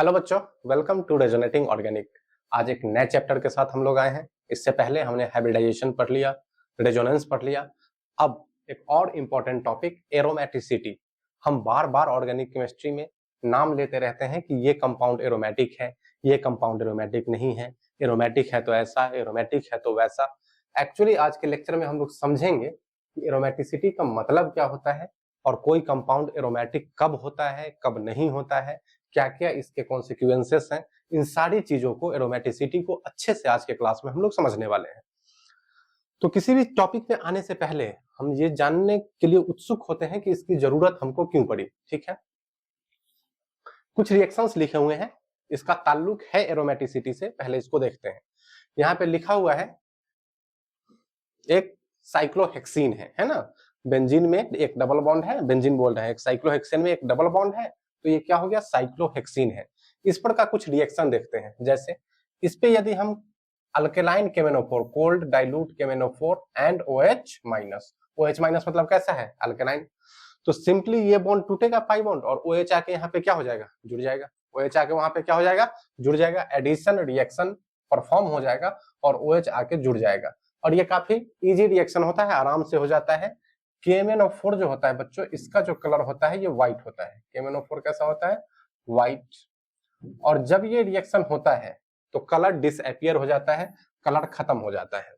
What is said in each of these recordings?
Hello बच्चों, welcome to resonating organic. आज एक नए चैप्टर के साथ हम लोग आए हैं। इससे पहले हमने हाइब्रिडाइजेशन पढ़ लिया, रेजोनेंस पढ़ लिया। अब एक और इम्पोर्टेंट टॉपिक एरोमेटिसिटी। हम बार बार ऑर्गेनिक केमिस्ट्री में नाम लेते रहते हैं कि ये कंपाउंड एरोमेटिक है, ये कंपाउंड एरोमेटिक नहीं है, एरोमेटिक है तो ऐसा, एरोमेटिक है तो वैसा। एक्चुअली आज के लेक्चर में हम लोग समझेंगे कि एरोमेटिसिटी का मतलब क्या होता है और कोई कंपाउंड एरोमेटिक कब होता है, कब नहीं होता है, क्या क्या इसके कॉन्सिक्वेंसेस हैं। इन सारी चीजों को, एरोमेटिसिटी को अच्छे से आज के क्लास में हम लोग समझने वाले हैं। तो किसी भी टॉपिक में आने से पहले हम ये जानने के लिए उत्सुक होते हैं कि इसकी जरूरत हमको क्यों पड़ी। ठीक है, कुछ रिएक्शंस लिखे हुए हैं, इसका ताल्लुक है एरोमेटिसिटी से। पहले इसको देखते हैं। यहाँ पे लिखा हुआ है एक साइक्लोहेक्सीन है ना। बेंजीन में एक डबल बॉन्ड है, बेंजीन बोल रहे हैं, एक साइक्लोहेक्सेन में एक डबल बॉन्ड है, तो ये क्या हो गया, साइक्लोहेक्सीन है। इस पर का कुछ रिएक्शन देखते हैं। जैसे इस पे यदि हम अल्केलाइन केमेनोफोर, कोल्ड डाइल्यूट केमेनोफोर and OH minus, OH minus मतलब कैसा है, अल्केलाइन, तो सिंपली ये बॉन्ड टूटेगा पाई बॉन्ड और OH आके यहाँ पे क्या हो जाएगा, जुड़ जाएगा। OH आके वहां पे क्या हो जाएगा, जुड़ जाएगा। एडिशन रिएक्शन परफॉर्म हो जाएगा और OH आके जुड़ जाएगा। और ये काफी इजी रिएक्शन होता है, आराम से हो जाता है। KMnO4 जो होता है बच्चों, इसका जो कलर होता है ये व्हाइट होता है। KMnO4 कैसा होता है, व्हाइट। और जब ये रिएक्शन होता है तो कलर डिसअपियर हो जाता है, कलर खत्म हो जाता है।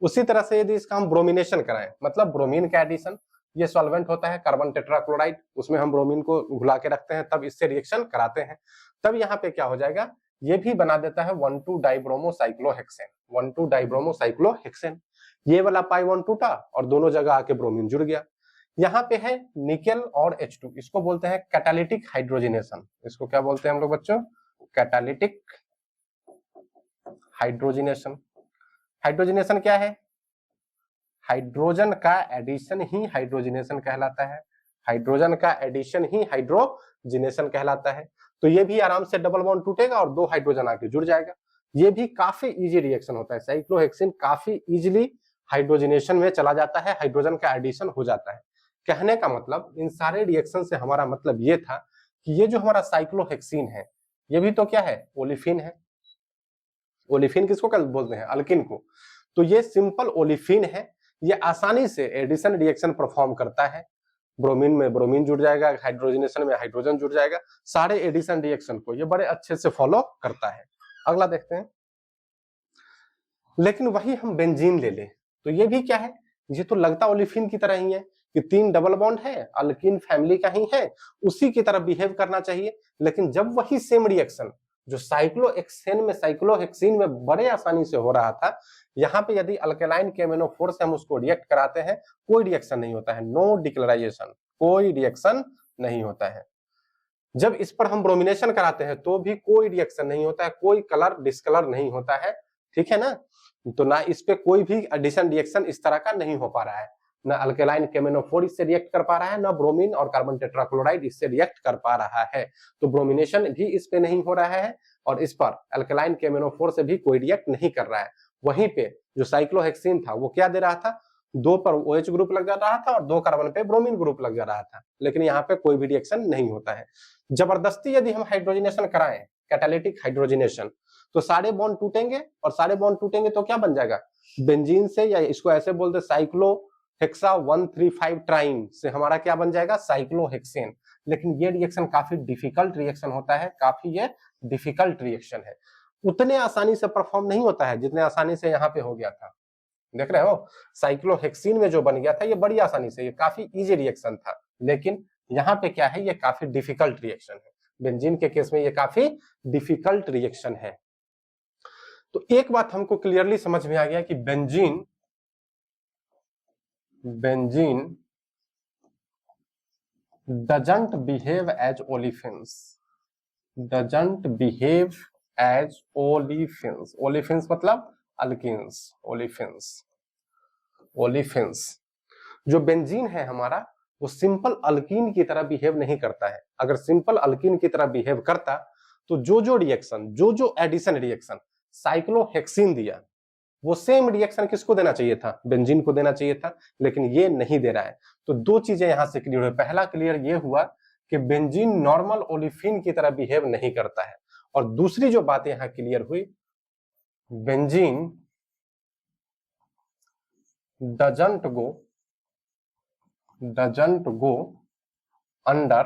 उसी तरह से यदि इसका हम ब्रोमिनेशन कराएं, मतलब ब्रोमीन का एडिशन, ये सॉल्वेंट होता है कार्बन टेट्राक्लोराइड, उसमें हम ब्रोमीन को घुला के रखते हैं, तब इससे रिएक्शन कराते हैं। तब यहाँ पे क्या हो जाएगा, ये भी बना देता है 1,2-डाइब्रोमोसाइक्लोहेक्सेन, 1,2-डाइब्रोमोसाइक्लोहेक्सेन। ये वाला पाई बॉन्ड टूटा और दोनों जगह आके ब्रोमीन जुड़ गया। यहाँ पे है निकेल और H2, इसको बोलते हैं कैटालिटिक हाइड्रोजिनेशन। इसको क्या बोलते हैं हम लोग बच्चों, कैटालिटिक हाइड्रोजिनेशन। हाइड्रोजिनेशन क्या है, हाइड्रोजन का एडिशन ही हाइड्रोजिनेशन कहलाता है। हाइड्रोजन का एडिशन ही हाइड्रोजिनेशन कहलाता है। तो ये भी आराम से डबल बॉन्ड टूटेगा और दो हाइड्रोजन आके जुड़ जाएगा। ये भी काफी इजी रिएक्शन होता है। साइक्लोहेक्सिन काफी इजीली हाइड्रोजिनेशन में चला जाता है, हाइड्रोजन का एडिशन हो जाता है। कहने का मतलब इन सारे रिएक्शन से हमारा मतलब ये था कि ये जो हमारा साइक्लोहेक्सिन है, ये भी तो क्या है, ओलिफिन है। ओलिफिन किसको बोलते हैं, अल्किन को। तो ये सिंपल ओलिफिन है, ये आसानी से एडिशन रिएक्शन परफॉर्म करता है। ब्रोमीन में ब्रोमीन जुड़ जाएगा, हाइड्रोजनेशन में हाइड्रोजन जुड़ जाएगा। सारे एडिशन रिएक्शन को ये बड़े अच्छे से फॉलो करता है। अगला देखते हैं। लेकिन वही हम बेंजीन ले ले तो ये भी क्या है, ये तो लगता ओलिफिन की तरह ही है कि 3 डबल बॉन्ड है, अल्किन फैमिली का ही है, उसी की तरह बिहेव करना चाहिए। लेकिन जब वही सेम रिएक्शन जो साइक्लोहेक्सेन में, साइक्लोहेक्सीन में बड़े आसानी से हो रहा था, यहाँ पे यदि अल्केलाइन KMnO4 से हम उसको रिएक्ट कराते हैं, कोई रिएक्शन नहीं होता है, नो डिक्लराइजेशन, कोई रिएक्शन नहीं होता है। जब इस पर हम ब्रोमिनेशन कराते हैं तो भी कोई रिएक्शन नहीं होता है, कोई कलर डिस्कलर नहीं होता है। ठीक है ना, तो ना इस पे कोई भी एडिशन रिएक्शन इस तरह का नहीं हो पा रहा है। ना अल्केलाइन KMnO4 इससे रिएक्ट कर पा रहा है, ना ब्रोमीन और कार्बन टेट्राक्लोराइड इससे रिएक्ट कर पा रहा है। तो ब्रोमिनेशन भी इस पे नहीं हो रहा है और इस पर अल्केलाइन KMnO4 से भी कोई रिएक्ट नहीं कर रहा है। वहीं पे जो साइक्लोहेक्सिन था वो क्या दे रहा था, 2 पर OH ग्रुप लग जा रहा था और 2 कार्बन पे ब्रोमीन ग्रुप लग जा रहा था। लेकिन यहाँ पे कोई भी रिएक्शन नहीं होता है। जबरदस्ती यदि हम हाइड्रोजिनेशन कराएं, कैटालिटिक हाइड्रोजिनेशन, तो सारे बॉन्ड टूटेंगे और सारे बॉन्ड टूटेंगे तो क्या बन जाएगा, बेंजीन से, या इसको ऐसे बोलते साइक्लोहेक्सा 135 ट्राइन से हमारा क्या बन जाएगा, साइक्लोहेक्सेन। लेकिन ये रिएक्शन काफी डिफिकल्ट रिएक्शन होता है, काफी ये डिफिकल्ट रिएक्शन है। उतने आसानी से परफॉर्म नहीं होता है जितने आसानी से यहाँ पे हो गया था। देख रहे हो, साइक्लोहेक्सीन में जो बन गया था ये बड़ी आसानी से, ये काफी इजी रिएक्शन था। लेकिन यहाँ पे क्या है, ये काफी डिफिकल्ट रिएक्शन है। बेंजीन के केस में ये काफी डिफिकल्ट रिएक्शन है। तो एक बात हमको क्लियरली समझ में आ गया कि benzene doesn't behave as olefins, doesn't behave as olefins। olefins मतलब अल्किन्स, ओलिफिन्स। जो बेंजीन है हमारा, वो सिंपल अल्कीन की तरह बिहेव नहीं करता है। अगर सिंपल अल्कीन की तरह बिहेव करता तो जो रिएक्शन, जो एडिशन रिएक्शन साइक्लोहेक्सिन दिया, वो सेम रिएक्शन किसको देना चाहिए था, बेंजीन को देना चाहिए था। लेकिन ये नहीं दे रहा है। तो दो चीजें यहां से क्लियर हुई। पहला क्लियर ये हुआ कि बेंजीन नॉर्मल ओलिफिन की तरह बिहेव नहीं करता है। और दूसरी जो बात यहां क्लियर हुई, benzene doesn't go under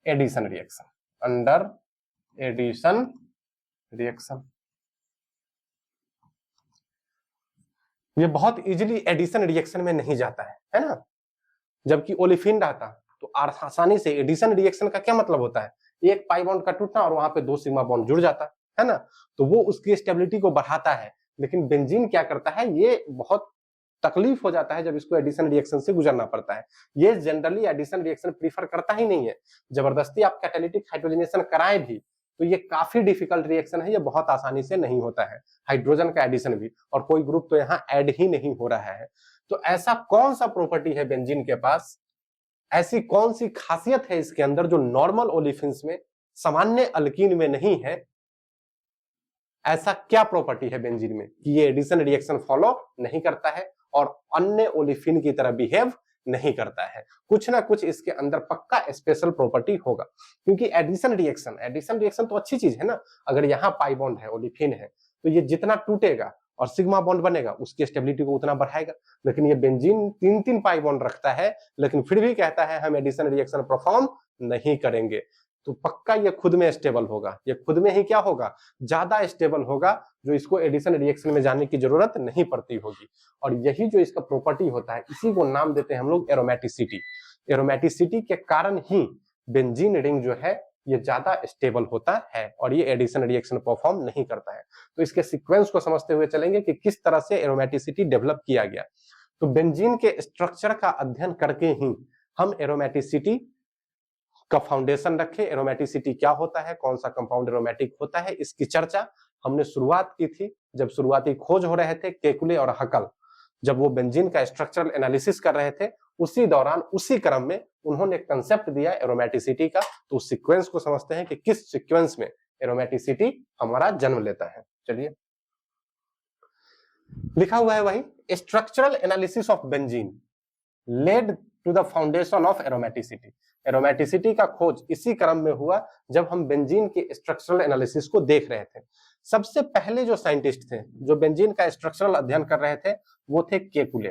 addition reaction। ये बहुत इजीली एडिशन रिएक्शन में नहीं जाता है ना। जबकि ओलिफिन रहता तो आसानी से एडिशन रिएक्शन का क्या मतलब होता है, एक पाई बॉन्ड का टूटना और वहां पे 2 सिग्मा बॉन्ड जुड़ जाता है ना, तो वो उसकी स्टेबिलिटी को बढ़ाता है। लेकिन बेंजीन क्या करता है, ये बहुत तकलीफ हो जाता है जब इसको एडिशन रिएक्शन से गुजरना पड़ता है। ये जनरली एडिशन रिएक्शन प्रीफर करता ही नहीं है। जबरदस्ती आप कैटालिटिक हाइड्रोजनेशन कराएं भी तो ये काफी डिफिकल्ट रिएक्शन है, ये बहुत आसानी से नहीं होता है, हाइड्रोजन का एडिशन भी, और कोई ग्रुप तो यहाँ ऐड ही नहीं हो रहा है। तो ऐसा कौन सा प्रॉपर्टी है बेंजीन के पास, ऐसी कौन सी खासियत है इसके अंदर जो नॉर्मल ओलिफिन्स में, सामान्य अल्कीन में नहीं है? ऐसा क्या प्रॉपर्टी है बेंजीन में कि ये एडिशन रिएक्शन फॉलो नहीं करता है और अन्य ओलिफिन की तरह बिहेव नहीं करता है? कुछ ना कुछ इसके अंदर पक्का स्पेशल प्रॉपर्टी होगा, क्योंकि एडिशन रिएक्शन तो अच्छी चीज है ना। अगर यहाँ पाई बॉन्ड है, ओलिफिन है, तो ये जितना टूटेगा और सिग्मा बॉन्ड बनेगा उसकी स्टेबिलिटी को उतना बढ़ाएगा। लेकिन ये बेंजीन 3-3 पाई बॉन्ड रखता है, लेकिन फिर भी कहता है हम एडिशन रिएक्शन परफॉर्म नहीं करेंगे। तो पक्का ये खुद में स्टेबल होगा, ये खुद में ही क्या होगा, ज्यादा स्टेबल होगा, जो इसको एडिशन रिएक्शन में जाने की जरूरत नहीं पड़ती होगी। और यही जो इसका प्रॉपर्टी होता है, इसी को नाम देते हैं हम लोग एरोमेटिसिटी। एरोमेटिसिटी के कारण ही बेंजीन रिंग जो है ये ज्यादा स्टेबल होता है और ये एडिशन रिएक्शन परफॉर्म नहीं करता है। तो इसके सीक्वेंस को समझते हुए चलेंगे कि किस तरह से एरोमेटिसिटी डेवलप किया गया। तो बेंजीन के स्ट्रक्चर का अध्ययन करके ही हम एरोमेटिसिटी का फाउंडेशन रखे। एरोमेटिसिटी क्या होता है, कौन सा कंपाउंड एरोमेटिक होता है, इसकी चर्चा हमने शुरुआत की थी जब शुरुआती खोज हो रहे थे केकुले और हकल, जब वो बेंजीन का स्ट्रक्चरल एनालिसिस कर रहे थे। उसी दौरान उसी क्रम में उन्होंने कंसेप्ट दिया एरोमेटिसिटी का। तो उस सीक्वेंस को समझते हैं कि किस सीक्वेंस में एरोमेटिसिटी हमारा जन्म लेता है। चलिए, लिखा हुआ है वही, structural analysis of benzene led to the foundation of aromaticity. Aromaticity का खोज इसी क्रम में हुआ जब हम बेंजीन के स्ट्रक्चरल एनालिसिस को देख रहे थे। सबसे पहले जो साइंटिस्ट थे जो बेंजीन का स्ट्रक्चरल अध्ययन कर रहे थे वो थे केकुले।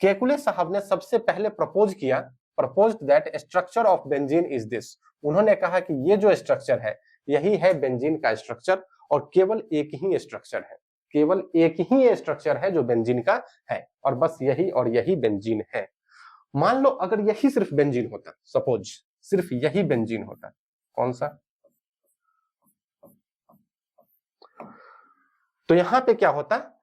केकुले साहब ने सबसे पहले proposed that structure of benzene is this. उन्होंने कहा कि ये जो स्ट्रक्चर है यही है बेंजीन का स्ट्रक्चर, और केवल एक ही स्ट्रक्चर है, केवल एक ही ये स्ट्रक्चर है जो बेंजीन का है, और बस यही और यही बेंजीन है। मान लो अगर यही सिर्फ बेंजीन होता, सपोज सिर्फ यही बेंजीन होता, कौन सा, तो यहां पे क्या होता,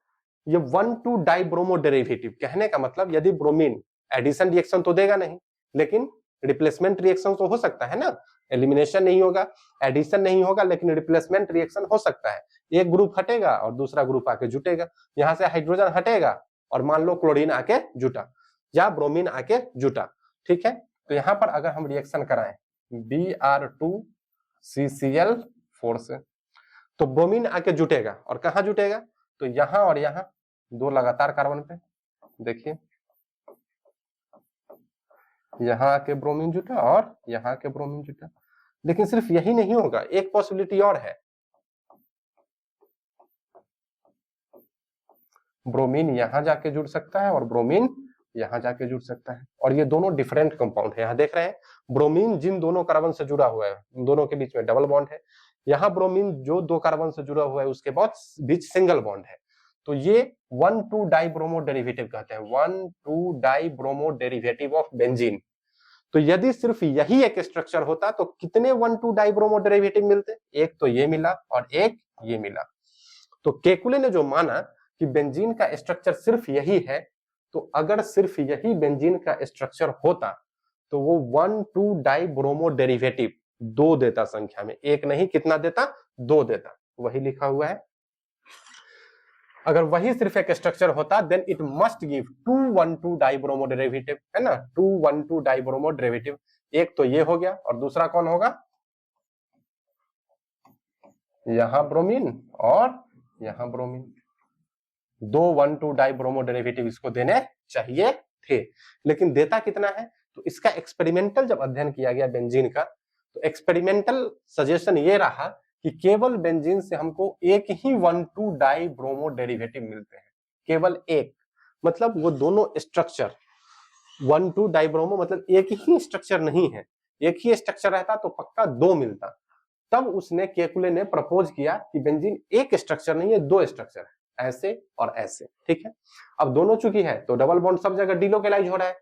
ये 1,2 डाइब्रोमो डेरिवेटिव, कहने का मतलब यदि ब्रोमीन एडिशन रिएक्शन तो देगा नहीं, लेकिन रिप्लेसमेंट रिएक्शन तो हो सकता है ना। एलिमिनेशन नहीं होगा, एडिशन नहीं होगा, लेकिन रिप्लेसमेंट रिएक्शन हो सकता है। एक ग्रुप हटेगा और दूसरा ग्रुप आके जुटेगा। यहां से हाइड्रोजन हटेगा और मान लो क्लोरीन आके जुटा या ब्रोमीन आके जुटा, ठीक है। तो यहां पर अगर हम रिएक्शन कराएं Br2CCl4 से, तो ब्रोमीन आके जुटेगा, और कहां जुटेगा, तो यहां और यहां, दो लगातार कार्बन पे, देखिए यहां आके ब्रोमीन जुटा और यहां आके ब्रोमीन जुटा। लेकिन सिर्फ यही नहीं होगा, एक पॉसिबिलिटी और है, ब्रोमीन यहां जाके जुड़ सकता है और ब्रोमीन यहां जाके जुड़ सकता है, और ये दोनों डिफरेंट कंपाउंड है। यहां देख रहे हैं ब्रोमीन जिन दोनों कार्बन से जुड़ा हुआ है उन दोनों के बीच में डबल बॉन्ड है, यहाँ ब्रोमीन जो दो कार्बन से जुड़ा हुआ है उसके बीच सिंगल बॉन्ड है। तो ये 1,2 डाइब्रोमो डेरिवेटिव कहते हैं, 1,2 डाइब्रोमो डेरिवेटिव ऑफ बेंजीन। तो यदि सिर्फ यही एक स्ट्रक्चर होता तो कितने 1,2 डाइब्रोमो डेरिवेटिव मिलते, एक तो ये मिला और एक ये मिला। तो केकुले ने जो माना कि बेंजीन का स्ट्रक्चर सिर्फ यही है, तो अगर सिर्फ यही बेंजीन का स्ट्रक्चर होता तो वो 1,2 डाइब्रोमो डेरिवेटिव 2 देता संख्या में, एक नहीं कितना देता, 2 देता। वही लिखा हुआ है, अगर वही सिर्फ एक स्ट्रक्चर होता then it must give 2,1,2 dibromo derivative, है ना, 2,1,2 डाइब्रोमो डेरिवेटिव। एक तो ये हो गया और दूसरा कौन होगा, यहां ब्रोमीन और यहां ब्रोमीन, 2,1,2 डाइब्रोमो डेरिवेटिव इसको देने चाहिए थे, लेकिन देता कितना है। तो इसका एक्सपेरिमेंटल जब अध्ययन किया गया बेंजीन का, तो एक्सपेरिमेंटल सजेशन ये रहा कि केवल बेंजीन से हमको एक ही 1,2 डाई ब्रोमो डेरिवेटिव मिलते हैं, केवल एक, मतलब वो दोनों स्ट्रक्चर 1,2 डाई ब्रोमो मतलब एक ही स्ट्रक्चर नहीं है, एक ही स्ट्रक्चर रहता तो पक्का दो मिलता। तब उसने केकुले ने प्रपोज किया कि बेंजीन एक स्ट्रक्चर नहीं है, दो स्ट्रक्चर है, ऐसे और ऐसे, ठीक है। अब दोनों चुकी है तो डबल बॉन्ड सब जगह डिलोकेलाइज हो रहा है,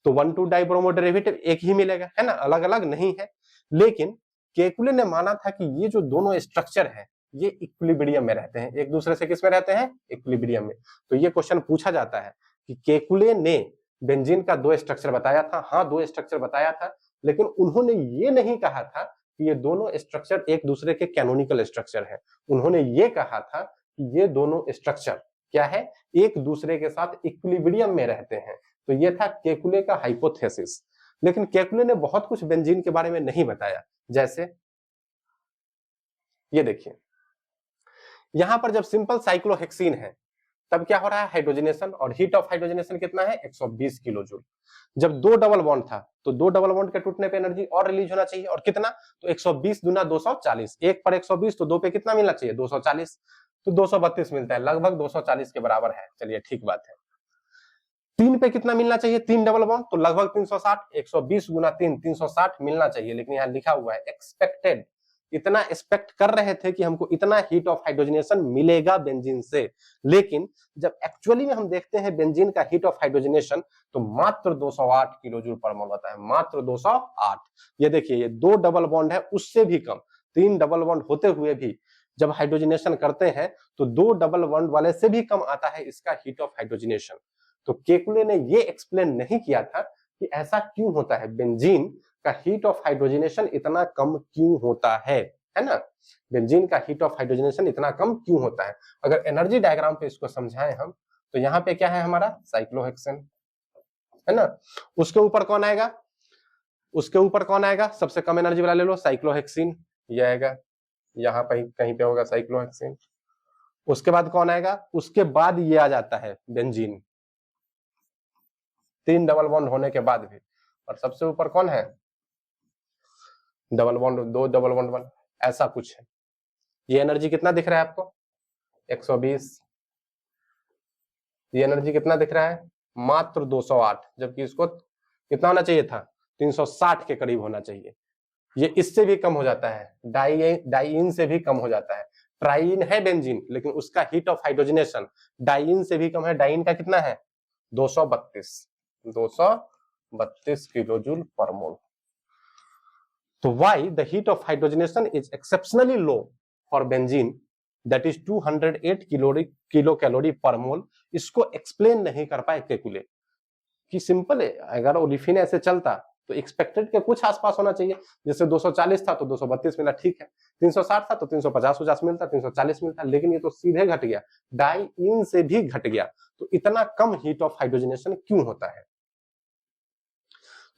तो 1,2 डाई ब्रोमो डेरिवेटिव एक ही मिलेगा, है ना, अलग अलग नहीं है। लेकिन केकुले ने माना था कि ये जो दोनों स्ट्रक्चर है ये इक्विलिब्रियम में रहते हैं, एक दूसरे से किस में रहते हैं, इक्विलिब्रियम में। तो ये क्वेश्चन पूछा जाता है कि केकुले ने बेंजीन का दो स्ट्रक्चर बताया था, हाँ दो स्ट्रक्चर बताया था, लेकिन उन्होंने ये नहीं कहा था कि ये दोनों स्ट्रक्चर एक दूसरे के कैनोनिकल स्ट्रक्चर है। उन्होंने ये कहा था कि ये दोनों स्ट्रक्चर क्या है, एक दूसरे के साथ इक्विलिब्रियम में रहते हैं। तो ये था केकुले का हाइपोथेसिस। लेकिन केकुले ने बहुत कुछ बेंजीन के बारे में नहीं बताया, जैसे ये देखिए, यहां पर जब सिंपल साइक्लोहेक्सीन है तब क्या हो रहा है, हाइड्रोजनेशन, और हीट ऑफ हाइड्रोजनेशन कितना है, 120 किलो जूल। जब दो डबल बॉन्ड था तो दो डबल बॉन्ड के टूटने पे एनर्जी और रिलीज होना चाहिए, और कितना, तो 120 गुना 240, एक पर 120 तो दो पे कितना मिलना चाहिए, 240, तो 232 मिलता है, लगभग 240 के बराबर है। चलिए ठीक बात है। तीन पे कितना मिलना चाहिए, तीन डबल बॉन्ड, तो लगभग 360, 120 गुना 3, 360 मिलना चाहिए, लेकिन यहाँ लिखा हुआ है एक्सपेक्टेड, इतना एक्सपेक्ट कर रहे थे कि हमको इतना हीट ऑफ हाइड्रोजनेशन मिलेगा बेंजीन से। लेकिन जब एक्चुअली में हम देखते हैं बेंजीन का हीट ऑफ हाइड्रोजनेशन तो मात्र 208 किलो जूल पर मोल होता है, मात्र 208। ये देखिए, ये दो डबल बॉन्ड है उससे भी कम, तीन डबल बॉन्ड होते हुए भी जब हाइड्रोजनेशन करते हैं तो दो डबल बॉन्ड वाले से भी कम आता है इसका हीट ऑफ हाइड्रोजनेशन। तो केकुले ने ये एक्सप्लेन नहीं किया था कि ऐसा क्यों होता है, बेंजीन का हीट ऑफ हाइड्रोजनेशन इतना कम क्यों होता है ना, बेंजीन का हीट ऑफ हाइड्रोजनेशन इतना कम क्यों होता है। अगर एनर्जी डायग्राम पे इसको समझाएं हम तो यहाँ पे क्या है हमारा, साइक्लोहेक्सेन, है ना। उसके ऊपर कौन आएगा, उसके ऊपर कौन आएगा, सबसे कम एनर्जी वाला ले लो, साइक्लोहेक्सीन, ये आएगा, यहाँ पे कहीं पे होगा साइक्लोहेक्सीन। उसके बाद कौन आएगा, उसके बाद ये आ जाता है बेंजीन, तीन डबल बॉन्ड होने के बाद भी, और सबसे ऊपर कौन है, डबल बॉन्ड, दो डबल बॉन्ड वाला, ऐसा कुछ है। ये एनर्जी कितना दिख रहा है आपको, 120, ये एनर्जी कितना दिख रहा है, मात्र 208, जबकि इसको कितना होना चाहिए था, 360 के करीब होना चाहिए। ये इससे भी कम हो जाता है, डाइइन से भी कम हो जाता है। ट्राइइन है बेंजीन, लेकिन उसका हीट ऑफ हाइड्रोजनेशन डाइइन से भी कम है। डाइइन का कितना है, 232 किलो जूल पर मोल। So why the heat of hydrogenation is exceptionally low for benzene, that is 208 kilo calorie पर मोल। इसको एक्सप्लेन नहीं कर पाए केकुले कि सिंपल है, अगर ओलिफिन ऐसे चलता तो एक्सपेक्टेड के कुछ आसपास होना चाहिए, जैसे 240 था तो 232 मिला, ठीक है, 360 था तो 350 मिलता, 340 मिलता, लेकिन ये तो सीधे घट गया, डाइइन से भी घट गया। तो इतना कम हीट ऑफ हाइड्रोजनेशन क्यों होता है।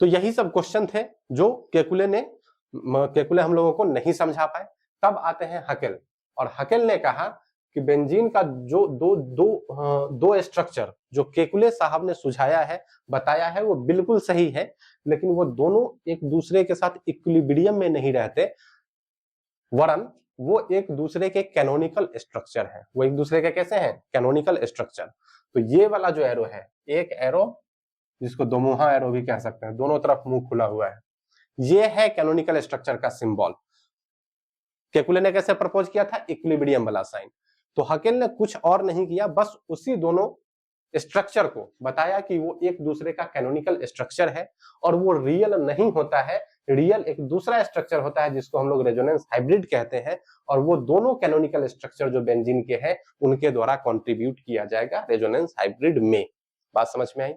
तो यही सब क्वेश्चन थे जो केकुले हम लोगों को नहीं समझा पाए। तब आते हैं हकेल, और हकेल ने कहा कि बेंजीन का जो दो स्ट्रक्चर जो केकुले साहब ने सुझाया है, बताया है, वो बिल्कुल सही है, लेकिन वो दोनों एक दूसरे के साथ इक्विलिब्रियम में नहीं रहते, वरन वो एक दूसरे के कैनोनिकल स्ट्रक्चर है। वो एक दूसरे के कैसे हैं, कैनोनिकल स्ट्रक्चर। तो ये वाला जो एरो है, एक एरो जिसको दोमुहा एरो भी कह सकते हैं, दोनों तरफ मुंह खुला हुआ है, ये है कैनोनिकल स्ट्रक्चर का सिंबल। केकुले ने कैसे प्रपोज किया था, इक्विलिब्रियम वाला साइन। तो हकेल ने कुछ और नहीं किया, बस उसी दोनों स्ट्रक्चर को बताया कि वो एक दूसरे का कैनोनिकल स्ट्रक्चर है, और वो रियल नहीं होता है, रियल एक दूसरा स्ट्रक्चर होता है जिसको हम लोग रेजोनेंस हाइब्रिड कहते हैं, और वो दोनों कैनोनिकल स्ट्रक्चर जो बेंजीन के हैं उनके द्वारा कंट्रीब्यूट किया जाएगा रेजोनेंस हाइब्रिड में। बात समझ में आई।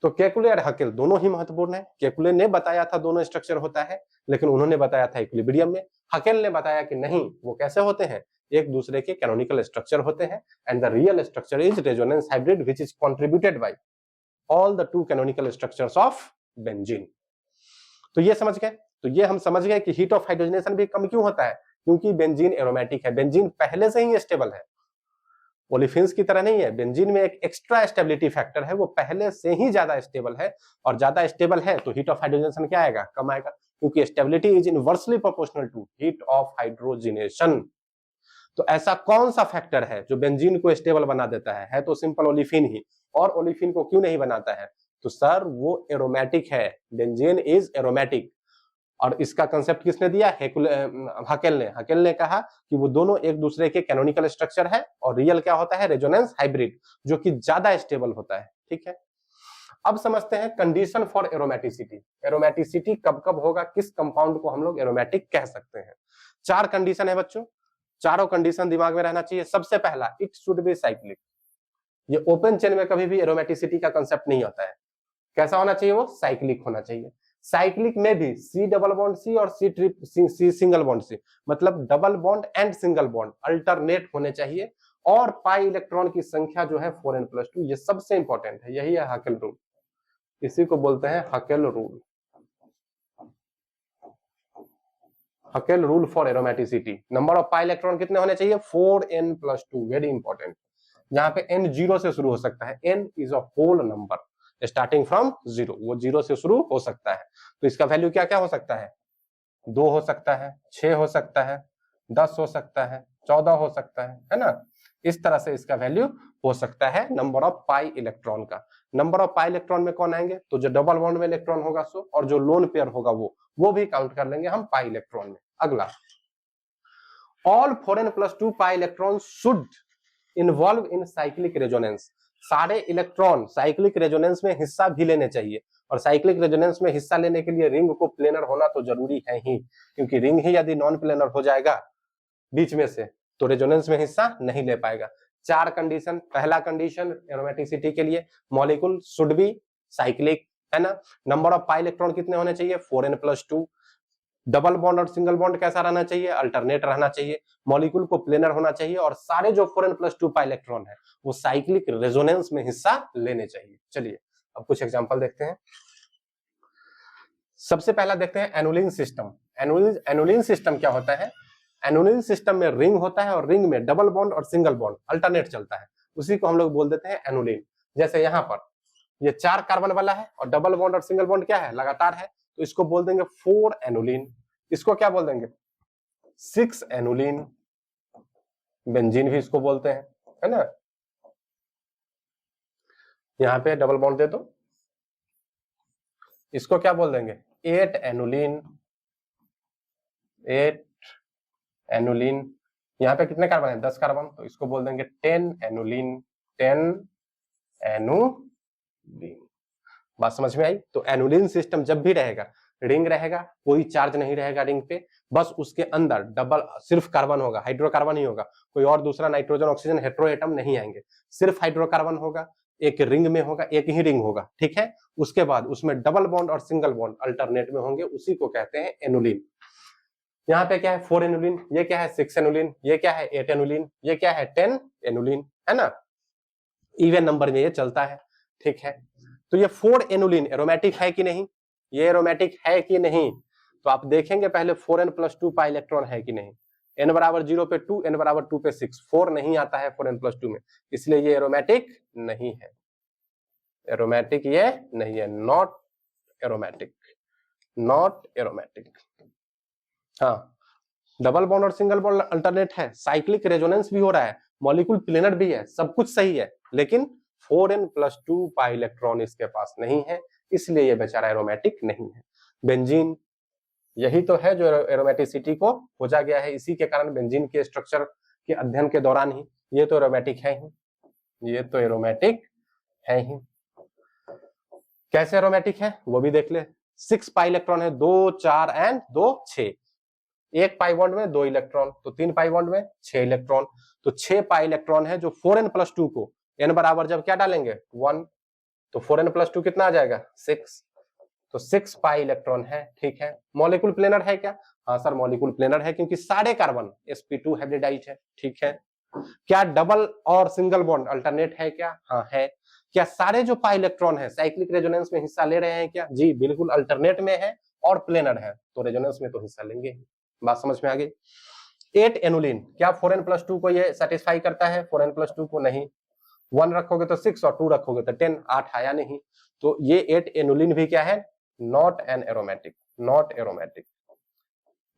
तो केकुले और हकेल दोनों ही महत्वपूर्ण है। केकुले ने बताया था दोनों स्ट्रक्चर होता है, लेकिन उन्होंने बताया था इक्विलिब्रियम में। हकेल ने बताया कि नहीं, वो कैसे होते हैं, एक दूसरे के कैनोनिकल स्ट्रक्चर होते हैं, and the real structure is resonance hybrid which is contributed bye all the two canonical structures of benzene. तो ये समझ गए। तो ये हम समझ गए कि हीट ऑफ हाइड्रोजनेशन भी कम क्यों होता है, क्योंकि बेंजीन एरोमेटिक है, बेंजीन पहले से ही स्टेबल है। ओलिफिन्स की तरह नहीं है, बेंजीन में एक एक्स्ट्रा स्टेबिलिटी फैक्टर है, वो पहले से ही ज्यादा स्टेबल है, और ज्यादा स्टेबल है तो हीट ऑफ हाइड्रोजनेशन क्या आएगा, कम आएगा, क्योंकि stability is inversely proportional to heat of hydrogenation. तो ऐसा कौन सा फैक्टर है जो बेंजीन को स्टेबल बना देता है तो सिंपल ओलिफिन ही। और ओलिफिन को क्यों नहीं बनाता है, तो सर वो एरोमेटिक है, बेंजीन इज एरोमेटिक। और इसका कंसेप्ट किसने दिया, हकेल ने कहा कि वो दोनों एक दूसरे के कैनोनिकल स्ट्रक्चर है, और रियल क्या होता है, रेजोनेंस हाइब्रिड, जो कि ज्यादा स्टेबल होता है। ठीक है, अब समझते हैं कंडीशन फॉर एरोमेटिसिटी। एरोमेटिसिटी कब कब होगा, किस कंपाउंड को हम लोग एरोमेटिक कह सकते हैं। 4 कंडीशन है बच्चों, चारों कंडीशन दिमाग में रहना चाहिए। सबसे पहला, इट शुड बी साइक्लिक। ये ओपन चेन में कभी भी एरोमेटिसिटी का कंसेप्ट नहीं होता है। कैसा होना चाहिए, वो साइक्लिक होना चाहिए। साइक्लिक में भी C डबल बॉन्ड C और C सिंगल बॉन्ड C, मतलब double bond and single bond alternate होने चाहिए, और पाई इलेक्ट्रॉन की संख्या जो है 4n+2, ये सबसे इंपॉर्टेंट है, यही है हकेल रूल, इसी को बोलते हैं Hückel rule. Hückel rule for aromaticity. Number of pi electron कितने होने चाहिए, 4n+2, वेरी इंपॉर्टेंट। यहाँ पे n 0 से शुरू हो सकता है, n is a whole number starting from 0, वो 0 से शुरू हो सकता है। तो इसका वैल्यू क्या क्या हो सकता है, 2 हो सकता है, 6 हो सकता है, 10 हो सकता है, 14 हो सकता है ना। इस तरह से इसका वैल्यू हो सकता है नंबर ऑफ पाई इलेक्ट्रॉन का। नंबर ऑफ पाई इलेक्ट्रॉन में कौन आएंगे, तो जो डबल बॉन्ड में इलेक्ट्रॉन होगा सो, और जो लोन पेयर होगा वो भी काउंट कर लेंगे हम पाई इलेक्ट्रॉन में। अगला, all 4n+2 pi electron should involve in cyclic resonance. सारे इलेक्ट्रॉन साइक्लिक रेजोनेंस में हिस्सा भी लेने चाहिए, और साइक्लिक रेजोनेंस में हिस्सा लेने के लिए रिंग को प्लेनर होना तो जरूरी है ही, क्योंकि रिंग ही यदि नॉन प्लेनर हो जाएगा बीच में से तो रेजोनेंस में हिस्सा नहीं ले पाएगा। 4 कंडीशन। पहला कंडीशन एरोमेटिसिटी के लिए, मॉलिक्यूल शुड बी साइक्लिक, है ना। नंबर ऑफ पाई इलेक्ट्रॉन कितने होने चाहिए, 4n+2। डबल बॉन्ड और सिंगल बॉन्ड कैसा रहना चाहिए, अल्टरनेट रहना चाहिए। मॉलिक्यूल को प्लेनर होना चाहिए, और सारे जो 4n+2 पाई इलेक्ट्रॉन है वो साइक्लिक रेजोनेंस में हिस्सा लेने चाहिए। चलिए अब कुछ एग्जांपल देखते हैं। सबसे पहला देखते हैं एनुलिन सिस्टम। एनुलिन सिस्टम क्या होता है, एनुलिन सिस्टम में रिंग होता है, और रिंग में डबल बॉन्ड और सिंगल बॉन्ड अल्टरनेट चलता है, उसी को हम लोग बोल देते हैं एनुलिन। जैसे यहाँ पर ये 4 कार्बन वाला है, और डबल बॉन्ड और सिंगल बॉन्ड क्या है, लगातार है, तो इसको बोल देंगे 4 एनुलिन। इसको क्या बोल देंगे, 6 एनुलिन। बेंजीन भी इसको बोलते हैं, है ना। यहाँ पे डबल बॉन्ड दे दो, इसको क्या बोल देंगे, 8 एनुलिन। 8 एनुलिन। यहाँ पे कितने कार्बन है, 10 कार्बन, तो इसको बोल देंगे 10 एनुलिन। 10 एनुलिन। बात समझ में आई। तो एनुलिन सिस्टम जब भी रहेगा, रिंग रहेगा, कोई चार्ज नहीं रहेगा रिंग पे, बस उसके अंदर डबल सिर्फ कार्बन होगा, हाइड्रोकार्बन ही होगा, कोई और दूसरा नाइट्रोजन ऑक्सीजन हेटेरो एटम नहीं आएंगे, सिर्फ हाइड्रोकार्बन होगा, एक रिंग में होगा, एक ही रिंग होगा, ठीक है। उसके बाद उसमें डबल बॉन्ड और सिंगल बॉन्ड अल्टरनेट में होंगे, उसी को कहते हैं एनुलिन। यहाँ पे क्या है, 4 एनुलिन, ये क्या है 6 एनुलिन, ये क्या है 8 एनुलिन, ये क्या है 10 एनुलिन, है ना। इवन नंबर में ये चलता है, ठीक है। तो ये 4 एनुलिन एरोमेटिक है कि नहीं, ये एरोमेटिक है कि नहीं, तो आप देखेंगे पहले 4n+2 पाई इलेक्ट्रॉन है कि नहीं। n बराबर 0 पे 2, n बराबर 2 पे 6, 4 नहीं आता है 4n+2 में, इसलिए ये एरोमेटिक नहीं है। एरोमेटिक ये नहीं है, नॉट एरोमेटिक, नॉट एरोमेटिक। हाँ, डबल बॉन्ड और सिंगल बॉन्ड अल्टरनेट है, साइक्लिक रेजोनेंस भी हो रहा है, मॉलिक्यूल प्लेनर भी है, सब कुछ सही है, लेकिन 4n+2 पाई इलेक्ट्रॉन इसके पास नहीं है, इसलिए ये बेचारा एरोमेटिक नहीं है। बेंजीन, यही तो है जो एरोमेटिसिटी को खोजा गया है, इसी के कारण बेंजीन के स्ट्रक्चर के अध्ययन के दौरान ही ये तो एरोमेटिक है ही, ये तो एरोमेटिक है ही। कैसे एरोमेटिक है वो भी देख ले। 6 पाई इलेक्ट्रॉन है, 2 4 एंड 2 6। एक पाई बॉन्ड में 2 इलेक्ट्रॉन, तो 3 पाई बॉन्ड में 6 इलेक्ट्रॉन, तो 6 पाई इलेक्ट्रॉन है, जो 4n+2 को n बराबर जब क्या डालेंगे 1, तो 4n+2 कितना आ जाएगा 6, तो 6 पाई इलेक्ट्रॉन है, ठीक है। मॉलिक्यूल प्लेनर है क्या, हाँ सर मॉलिक्यूल प्लेनर है, क्योंकि सारे कार्बन sp2 हाइब्रिडाइज है, ठीक है। क्या डबल और सिंगल बॉन्ड अल्टरनेट है क्या, हाँ है। क्या सारे जो पाई इलेक्ट्रॉन है साइक्लिक रेजोनेंस में हिस्सा ले रहे हैं क्या, जी बिल्कुल, अल्टरनेट में है और प्लेनर है, तो रेजोनेंस में तो हिस्सा लेंगे ही। बात समझ में आ गई। 8 एनुलिन, क्या 4n+2 को ये सेटिस्फाई करता है? 4n+2 को नहीं। 1 रखोगे तो 6 और 2 रखोगे तो 10, 8 आया नहीं। तो ये 8 एनुलिन भी क्या है? Not an aromatic, not aromatic.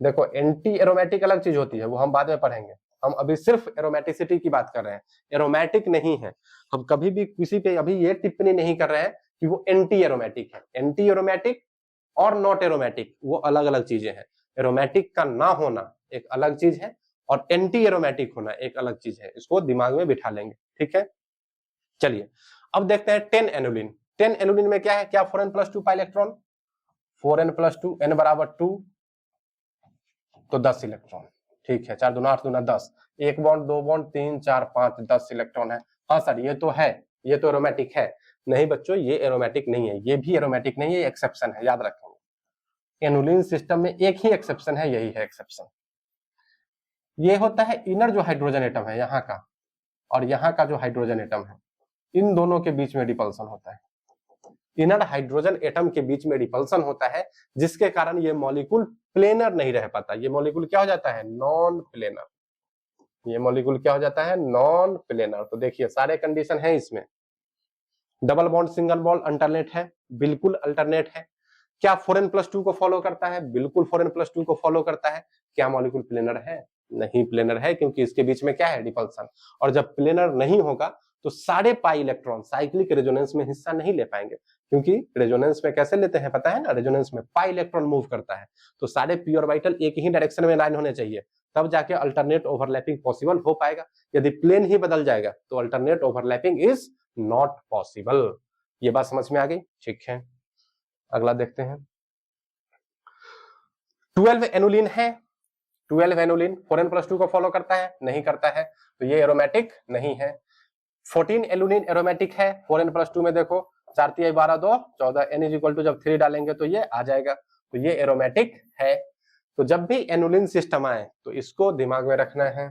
देखो एंटी एरोमेटिक अलग चीज होती है, वो हम बाद में पढ़ेंगे। हम अभी सिर्फ एरोमेटिसिटी की बात कर रहे हैं, एरोमेटिक नहीं है। हम कभी भी किसी पे अभी ये टिप्पणी नहीं कर रहे हैं कि वो एंटी एरोमेटिक है। एंटी एरोमेटिक और नॉट एरोमेटिक वो अलग अलग चीजें हैं। एरोमेटिक का ना होना एक अलग चीज है और एंटी एरोमेटिक होना एक अलग चीज है। इसको दिमाग में बिठा लेंगे, ठीक है। चलिए अब देखते हैं 10 एनुलिन। 10 एनुलिन में क्या है? क्या 4n+2 pi electron? 4n+2, n बराबर 2 तो 10 इलेक्ट्रॉन, ठीक है। 4 दूना 8 दूना 10, 1 बॉन्ड 2 बॉन्ड 3 4 5 10 इलेक्ट्रॉन है। हाँ सर ये तो है, ये तो एरोमेटिक है। नहीं बच्चों ये एरोमेटिक नहीं है, ये भी एरोमेटिक नहीं है, ये एक्सेप्शन है, याद रखेंगे। एनुलिन सिस्टम में एक ही एक्सेप्शन है, यही है एक्सेप्शन। ये होता है इनर जो हाइड्रोजन एटम है यहाँ का और यहाँ का जो हाइड्रोजन एटम है, इन दोनों के बीच में रिपल्सन होता है। इनर हाइड्रोजन एटम के बीच में रिपल्सन होता है, जिसके कारण ये मॉलिक्यूल प्लेनर नहीं रह पाता। ये मॉलिक्यूल क्या हो जाता है? Non planar. ये मॉलिक्यूल क्या हो जाता है? Non planar. तो देखिए सारे कंडीशन है इसमें। Double bond single bond alternate है, बिल्कुल अल्टरनेट है। क्या 4n+2 को फॉलो करता है? बिल्कुल 4n+2 को फॉलो करता है। क्या मॉलिक्यूल प्लेनर है? नहीं प्लेनर है, क्योंकि इसके बीच में क्या है? रिपल्सन। और जब प्लेनर नहीं होगा तो सारे पाई इलेक्ट्रॉन साइक्लिक रेजोनेंस में हिस्सा नहीं ले पाएंगे, क्योंकि रेजोनेंस में कैसे लेते हैं पता है ना? रेजोनेंस में पाई इलेक्ट्रॉन मूव करता है, तो सारे पी ऑर्बिटल एक ही डायरेक्शन में लाइन होने चाहिए, तब जाके अल्टरनेट ओवरलैपिंग पॉसिबल हो पाएगा। यदि प्लेन ही बदल जाएगा तो alternate overlapping is not possible. ये बात समझ में आ गई? ठीक है, अगला देखते हैं। 12 एनुलिन है। 12 एनुलिन 4n+2 को फॉलो करता है? नहीं करता है, तो ये एरोमेटिक नहीं है। 14 एनुलिन एरोमेटिक है। 4n+2 में देखो 4 3 12 2 14, n इज इक्वल टू जब 3 डालेंगे तो ये आ जाएगा, तो ये एरोमेटिक है। तो जब भी एनुलिन सिस्टम आए तो इसको दिमाग में रखना है,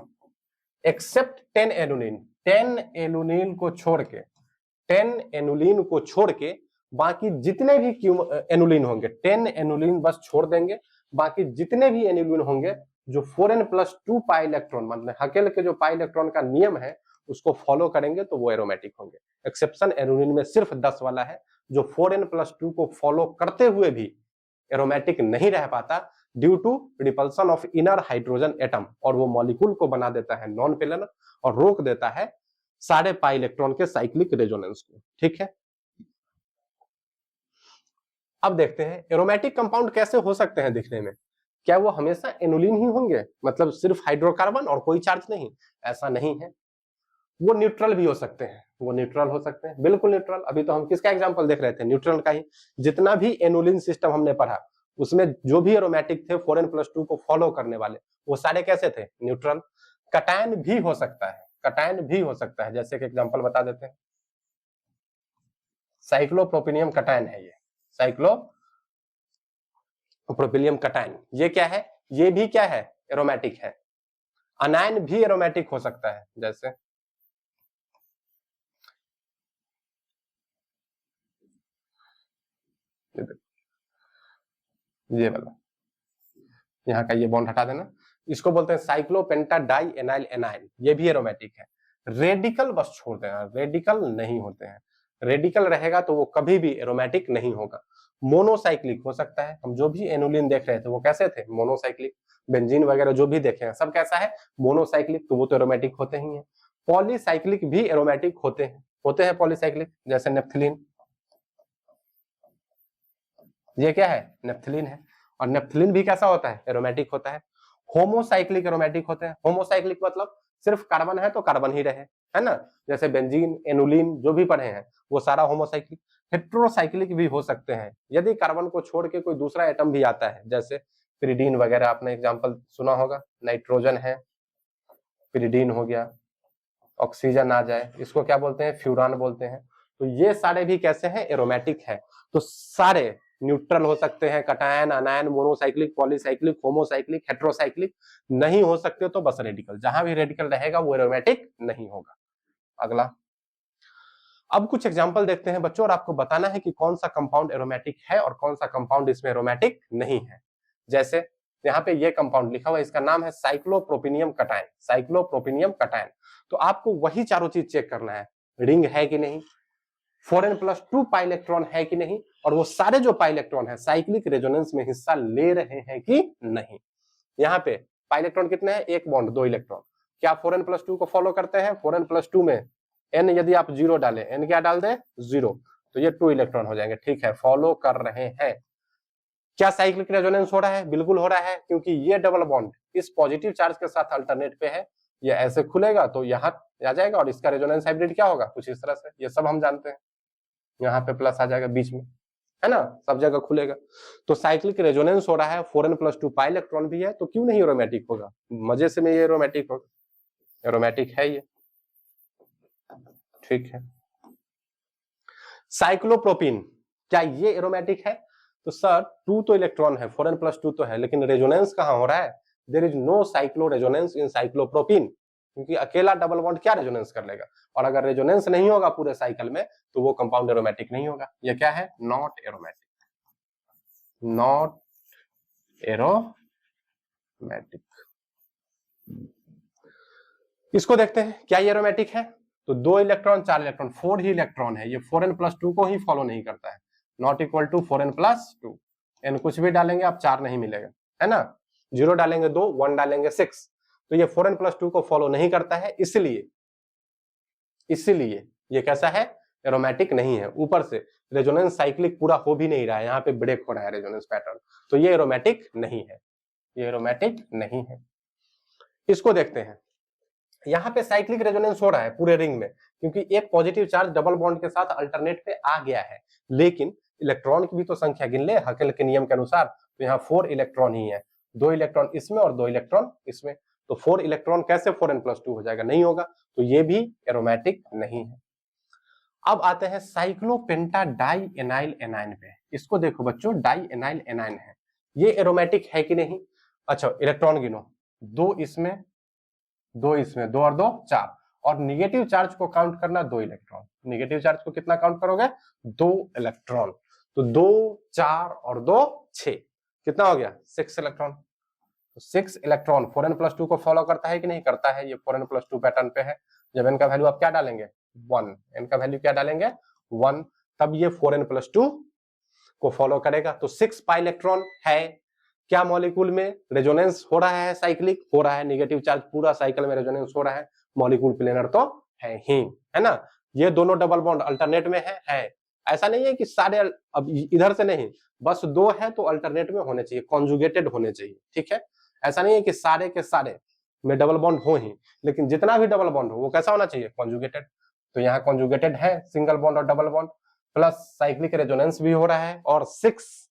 एक्सेप्ट 10 एनुलिन। 10 एनुलिन को छोड़ के, 10 एनुलिन को छोड़ के बाकी जितने भी एनुलिन होंगे, 10 एनुलिन बस छोड़ देंगे, बाकी जितने भी एनुलिन होंगे जो 4n+2 पाई इलेक्ट्रॉन मतलब हकेल के जो पाई इलेक्ट्रॉन का नियम है उसको फॉलो करेंगे तो वो एरोमेटिक होंगे। एक्सेप्शन एनुलिन में सिर्फ 10 वाला है, जो 4n+2 को फॉलो करते हुए भी एरोमेटिक नहीं रह पाता due to repulsion of inner hydrogen atom, और वो मॉलिक्यूल को बना देता है नॉन प्लेनर और रोक देता है सारे पाई इलेक्ट्रॉन के साइक्लिक रेजोनेंस को, ठीक है। अब देखते हैं एरोमेटिक कंपाउंड कैसे हो सकते हैं दिखने में। क्या वो हमेशा एनुलिन ही होंगे, मतलब सिर्फ हाइड्रोकार्बन और कोई चार्ज नहीं? ऐसा नहीं है, वो न्यूट्रल भी हो सकते हैं। वो न्यूट्रल हो सकते हैं, बिल्कुल न्यूट्रल। अभी तो हम किसका एग्जांपल देख रहे थे? न्यूट्रल का ही। जितना भी एनुलिन सिस्टम हमने पढ़ा उसमें जो भी एरोमेटिक थे 4n+2 को फॉलो करने वाले, वो सारे कैसे थे? न्यूट्रल। कटायन भी हो सकता है, कटायन भी हो सकता है, जैसे कि एग्जांपल बता देते हैं। साइक्लोप्रोपिनियम कटायन है ये, साइक्लोप्रोपिलियम कटायन। ये क्या है? ये भी क्या है? एरोमेटिक है। अनायन भी एरोमेटिक हो सकता है, जैसे ये वाला, यहाँ का ये बॉन्ड हटा देना, इसको बोलते हैं साइक्लोपेंटाडाई एनाइल एनायन। ये भी एरोमेटिक है। रेडिकल बस छोड़ देना, रेडिकल नहीं होते हैं। रेडिकल रहेगा तो वो कभी भी एरोमेटिक नहीं होगा। मोनोसाइक्लिक हो सकता है। हम जो भी एनुलिन देख रहे थे वो कैसे थे? मोनोसाइक्लिक। बेंजीन वगैरह जो भी देखे हैं सब कैसा है? मोनोसाइक्लिक, तो वो तो एरोमेटिक होते ही हैं। पॉलीसाइक्लिक भी एरोमेटिक होते हैं पॉलीसाइक्लिक, जैसे नेप्थलीन। ये क्या है? नेप्थलीन है। और नेप्थलीन भी कैसा होता है? एरोमेटिक होता है। होमोसाइक्लिक एरोमेटिक होते हैं। होमोसाइक्लिक मतलब सिर्फ कार्बन है तो कार्बन ही रहे, है ना? जैसे बेंजीन, एनुलिन जो भी पढ़े हैं वो सारा होमोसाइक्लिक। हेट्रोसाइक्लिक भी हो सकते हैं यदि कार्बन को छोड़ के कोई दूसरा एटम भी आता है, जैसे पिरिडीन वगैरह आपने एग्जांपल सुना होगा। नाइट्रोजन है, पिरिडीन हो गया। ऑक्सीजन आ जाए, इसको क्या बोलते हैं? फ्यूरान बोलते हैं। तो ये सारे भी कैसे हैं? एरोमेटिक है। तो सारे न्यूट्रल हो सकते हैं, cation, अनायन, monocyclic, polycyclic, homocyclic, heterocyclic नहीं हो सकते तो बस रेडिकल। जहां भी रेडिकल रहेगा वो एरोमेटिक नहीं होगा। अगला, अब कुछ एग्जांपल देखते हैं बच्चों, और आपको बताना है कि कौन सा कंपाउंड एरोमेटिक है और कौन सा कंपाउंड इसमें एरोमेटिक नहीं है। जैसे यहाँ पे ये कंपाउंड लिखा हुआ है, इसका नाम है साइक्लोप्रोपिनियम कटायन, साइक्लोप्रोपिनियम कटायन। तो आपको वही चारों चीज चेक करना है, रिंग है कि नहीं, 4n+2 पाई इलेक्ट्रॉन है कि नहीं, और वो सारे जो पाई इलेक्ट्रॉन है साइक्लिक रेजोनेंस में हिस्सा ले रहे हैं कि नहीं। यहाँ पे पाई इलेक्ट्रॉन कितने हैं, एक बॉन्ड, 2 इलेक्ट्रॉन। क्या 4n+2 को फॉलो करते हैं? 4n+2 में n यदि आप 0 डालें, n क्या डाल दें, 0, तो ये 2 इलेक्ट्रॉन हो जाएंगे। ठीक है, फॉलो कर रहे हैं। क्या साइक्लिक रेजोनेंस हो रहा है? बिल्कुल हो रहा है, क्योंकि ये डबल बॉन्ड इस पॉजिटिव चार्ज के साथ अल्टरनेट पे है, ये ऐसे खुलेगा तो यहाँ आ जाएगा, और इसका रेजोनेंस हाइब्रिड क्या होगा, कुछ इस तरह से, ये सब हम जानते हैं। यहाँ पे प्लस आ जाएगा बीच में, है ना, सब जगह खुलेगा। तो साइक्लिक रेजोनेंस हो रहा है, 4n+2 पाई इलेक्ट्रॉन भी है, तो क्यों नहीं एरोमेटिक होगा? मजे से में ये एरोमेटिक होगा, एरोमेटिक है ये। ठीक है, साइक्लोप्रोपीन, क्या ये एरोमेटिक है? तो सर 2 तो इलेक्ट्रॉन है, 4n+2 तो है, लेकिन रेजोनेंस कहां हो रहा है? There is no cyclo resonance in cyclopropene, क्योंकि अकेला डबल बॉन्ड क्या रेजोनेंस कर लेगा, और अगर रेजोनेंस नहीं होगा पूरे साइकिल में तो वो कंपाउंड एरोमेटिक नहीं होगा। ये क्या है? Not aromatic, not aromatic. इसको देखते हैं, क्या ये एरोमेटिक है? तो 2 इलेक्ट्रॉन 4 इलेक्ट्रॉन, 4 ही इलेक्ट्रॉन है, ये 4n+2 को ही फॉलो नहीं करता है, not equal to 4n+2। n कुछ भी डालेंगे आप 4 नहीं मिलेगा, है ना, 0 डालेंगे 2, 1 डालेंगे 6, तो ये 4n+2 को फॉलो नहीं करता है, इसलिए ये कैसा है? एरोमेटिक नहीं है। ऊपर से रेजोनेंस साइक्लिक पूरा हो भी नहीं रहा है, यहाँ पे ब्रेक हो रहा है रेजोनेंस पैटर्न, तो ये एरोमेटिक नहीं है, ये एरोमेटिक नहीं है। इसको देखते हैं, यहाँ पे साइक्लिक रेजोनेंस हो रहा है पूरे रिंग में, क्योंकि एक पॉजिटिव चार्ज डबल बॉन्ड के साथ अल्टरनेट पे आ गया है, लेकिन इलेक्ट्रॉन की भी तो संख्या गिन ले हकेल के नियम के अनुसार, तो यहाँ 4 इलेक्ट्रॉन ही है, 2 इलेक्ट्रॉन इसमें और 2 इलेक्ट्रॉन इसमें, तो 4 इलेक्ट्रॉन कैसे 4n+2 हो जाएगा? नहीं होगा, तो ये भी एरोमेटिक नहीं है। अब आते हैं साइक्लोपेंटा डाई एनाइल एनाइन पे। इसको देखो बच्चों, डाई एनाइल एनाइन है, ये एरोमेटिक है कि नहीं? अच्छा इलेक्ट्रॉन गिनो, 2 इसमें, 2 इसमें, 2 और 2 4, और निगेटिव चार्ज को काउंट करना 2 इलेक्ट्रॉन। निगेटिव चार्ज को कितना काउंट करोगे? 2 इलेक्ट्रॉन। तो 2 4 और 2 6, कितना हो गया? 6 इलेक्ट्रॉन। तो 6 इलेक्ट्रॉन 4n+2 को फॉलो करता है कि नहीं करता है? ये 4n+2 पैटर्न पे है। जब n का वैल्यू आप क्या डालेंगे? 1, n का वैल्यू क्या डालेंगे? 1, तब ये 4n+2 को फॉलो करेगा। तो 6 पाई इलेक्ट्रॉन है, क्या मॉलिक्यूल में रेजोनेंस हो रहा है? साइक्लिक हो रहा है, नेगेटिव चार्ज पूरा साइकिल में रेजोनेंस हो रहा है, मॉलिक्यूल प्लेनर तो है ही, है ना। ये दोनों डबल बॉन्ड अल्टरनेट में है। ऐसा नहीं है कि सारे, अब इधर से नहीं, बस 2 है तो अल्टरनेट में होने चाहिए, कॉन्जुगेटेड होने चाहिए, ठीक है। ऐसा नहीं है कि सारे के सारे में डबल बॉन्ड हो ही, लेकिन जितना भी डबल बॉन्ड हो वो कैसा होना चाहिए? कॉन्जुगेटेड। तो यहाँ कॉन्जुगेटेड है, सिंगल बॉन्ड और double bond, plus cyclic resonance भी हो रहा है, और 6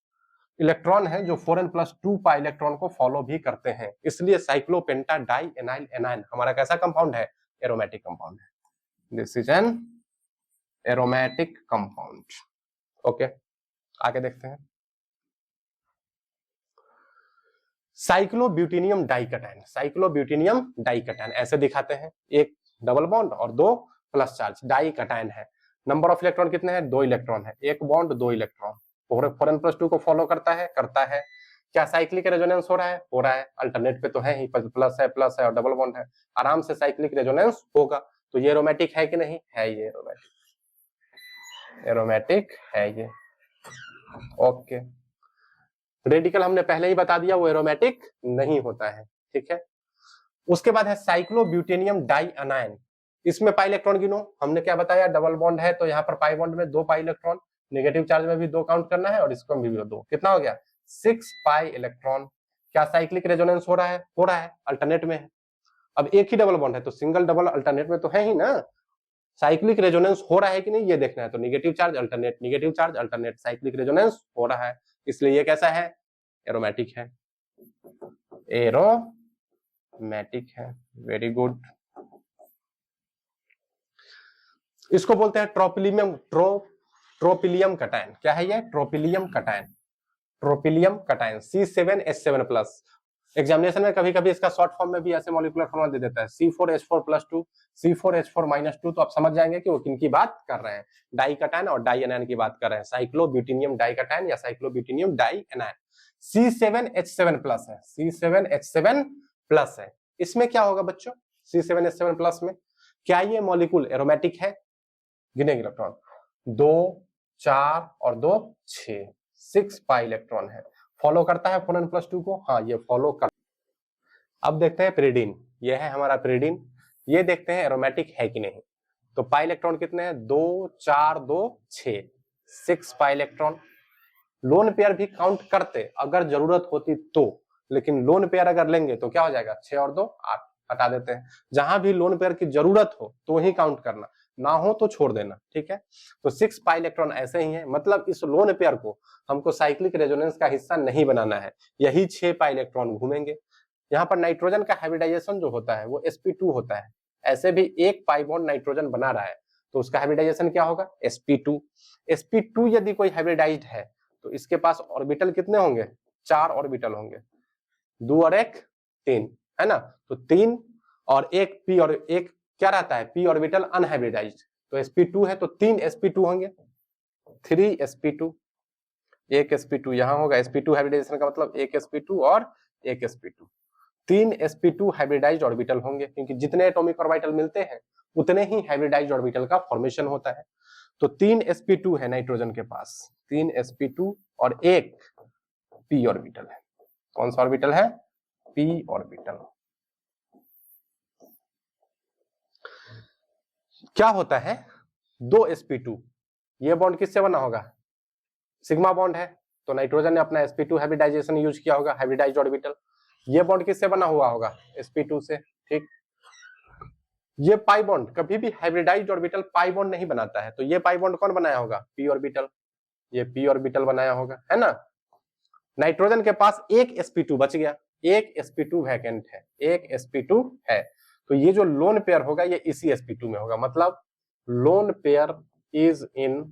इलेक्ट्रॉन है जो 4n+2 पाई इलेक्ट्रॉन को फॉलो भी करते हैं, इसलिए साइक्लोपेंटा डाई एनाइल एनाइन हमारा कैसा कंपाउंड है? एरोमेटिक कंपाउंड है। This is an aromatic compound. Okay, आगे देखते हैं। साइक्लोब्यूटेनियम डाइकैटायन, साइक्लोब्यूटेनियम डाइकैटायन ऐसे दिखाते हैं, एक डबल बॉन्ड और 2 प्लस चार्ज, डाइकैटायन है। नंबर ऑफ इलेक्ट्रॉन कितने हैं? 2 इलेक्ट्रॉन है, एक बॉन्ड 2 इलेक्ट्रॉन, 4n+2 को फॉलो करता है, करता है। क्या साइक्लिक रेजोनेंस हो रहा है? हो रहा है, अल्टरनेट पे तो है ही, प्लस है और डबल बॉन्ड है, आराम से साइक्लिक रेजोनेंस होगा। तो ये एरोमेटिक है कि नहीं है? ये एरोमेटिक, एरोमेटिक है ये। ओके, रेडिकल हमने पहले ही बता दिया वो एरोमेटिक नहीं होता है, ठीक है। उसके बाद है साइक्लोब्यूटेनियम डाई अनायन, इसमें पाई इलेक्ट्रॉन गिनो, हमने क्या बताया? डबल बॉन्ड है तो यहाँ पर पाई बॉन्ड में 2 पाई इलेक्ट्रॉन, नेगेटिव चार्ज में भी 2 काउंट करना है, और इसको भी 2, कितना हो गया? 6 पाई इलेक्ट्रॉन। क्या साइक्लिक रेजोनेंस हो रहा है? हो रहा है, अल्टरनेट में है। अब एक ही डबल बॉन्ड है तो सिंगल डबल अल्टरनेट में तो है ही ना, साइक्लिक रेजोनेंस हो रहा है कि नहीं ये देखना है। तो negative charge alternate, negative charge alternate, cyclic resonance हो रहा है, इसलिए ये कैसा है? एरोमेटिक है, एरोमेटिक है। Very good. इसको बोलते हैं ट्रोपिलियम, ट्रोपिलियम कटायन। क्या है ये? ट्रोपिलियम कटायन, ट्रोपिलियम कटायन, C7H7+, एग्जामिनेशन में कभी कभी इसका शॉर्ट फॉर्म में भी ऐसे मॉलिक्यूलर फॉर्मूला दे देता है C4H4+2 C4H4-2, तो आप समझ जाएंगे कि वो किनकी बात कर रहे हैं, डाइकैटायन और डाई एनायन की बात कर रहे हैं, साइक्लोब्यूटेनियम डाइकैटायन या साइक्लोब्यूटेनियम डाई एनायन। C7H7+ है, C7H7+ है। इसमें क्या होगा बच्चों, C7H7+ में क्या ये मॉलिक्यूल एरोमेटिक है? गिनेंगे इलेक्ट्रॉन, 2 4 और 2 6, 6 पाई इलेक्ट्रॉन है। फॉलो करता है 4n+2 को? हाँ, ये फॉलो कर। अब देखते हैं pyridine, ये है हमारा pyridine, ये देखते हैं एरोमेटिक है कि नहीं। तो पाई इलेक्ट्रॉन कितने हैं? 2 4 2 6, 6 पाई इलेक्ट्रॉन। लोन पेयर भी काउंट करते अगर जरूरत होती तो, लेकिन लोन पेयर अगर लेंगे तो क्या हो जाएगा, 6 और 2 8, हटा देते हैं। जहां भी लोन पेयर की जरूरत हो तो ही काउंट करना, ना हो तो छोड़ देना, ठीक है। तो 6 पाई इलेक्ट्रॉन ऐसे ही है, मतलब इस लोन पेयर को हमको साइक्लिक रेजोनेंस का हिस्सा नहीं बनाना है, यही 6 पाई इलेक्ट्रॉन घूमेंगे। यहाँ पर नाइट्रोजन का हाइब्रिडाइजेशन जो होता है वो sp2 होता है, ऐसे भी एक पाई बॉन्ड नाइट्रोजन बना रहा है तो उसका हाइब्रिडाइजेशन क्या होगा, sp2। sp2 यदि कोई हाइब्रिडाइज्ड है तो इसके पास ऑर्बिटल कितने होंगे, 4 ऑर्बिटल होंगे, 2 और 1 3, है ना। तो 3 और 1 p और 1 क्या रहता है, p ऑर्बिटल अनहाइब्रिडाइज्ड, तो sp2 है तो 3 sp2 होंगे, 3 sp2, 1 sp2 यहां होगा। sp2 हाइब्रिडाइजेशन का मतलब 1 sp2 और 1 sp2, 3 sp2 हाइब्रिडाइज्ड ऑर्बिटल होंगे, क्योंकि जितने एटॉमिक ऑर्बिटल मिलते हैं उतने ही हाइब्रिडाइज्ड ऑर्बिटल का फॉर्मेशन होता है। तो 3 sp2 है नाइट्रोजन के पास, 3 sp2 और 1 p ऑर्बिटल है। कौन सा ऑर्बिटल है, p ऑर्बिटल। क्या होता है, 2 sp2, ये बॉन्ड किससे बना होगा, सिग्मा बॉन्ड है, तो नाइट्रोजन ने अपना sp2 हाइब्रिडाइजेशन यूज किया होगा, हाइब्रिडाइज्ड ऑर्बिटल। ये बॉन्ड किससे बना हुआ होगा, sp2 से, ठीक। ये पाई बॉन्ड कभी भी हाइब्रिडाइज्ड ऑर्बिटल पाई बॉन्ड नहीं बनाता है, तो ये पाई बॉन्ड कौन बनाया होगा, p ऑर्बिटल, ये p ऑर्बिटल बनाया होगा, है ना। नाइट्रोजन के पास एक sp2 बच गया, एक sp2 वैकेंट है, एक sp2 है, तो ये जो लोन पेयर होगा ये इसी sp2 में होगा, मतलब lone pair is in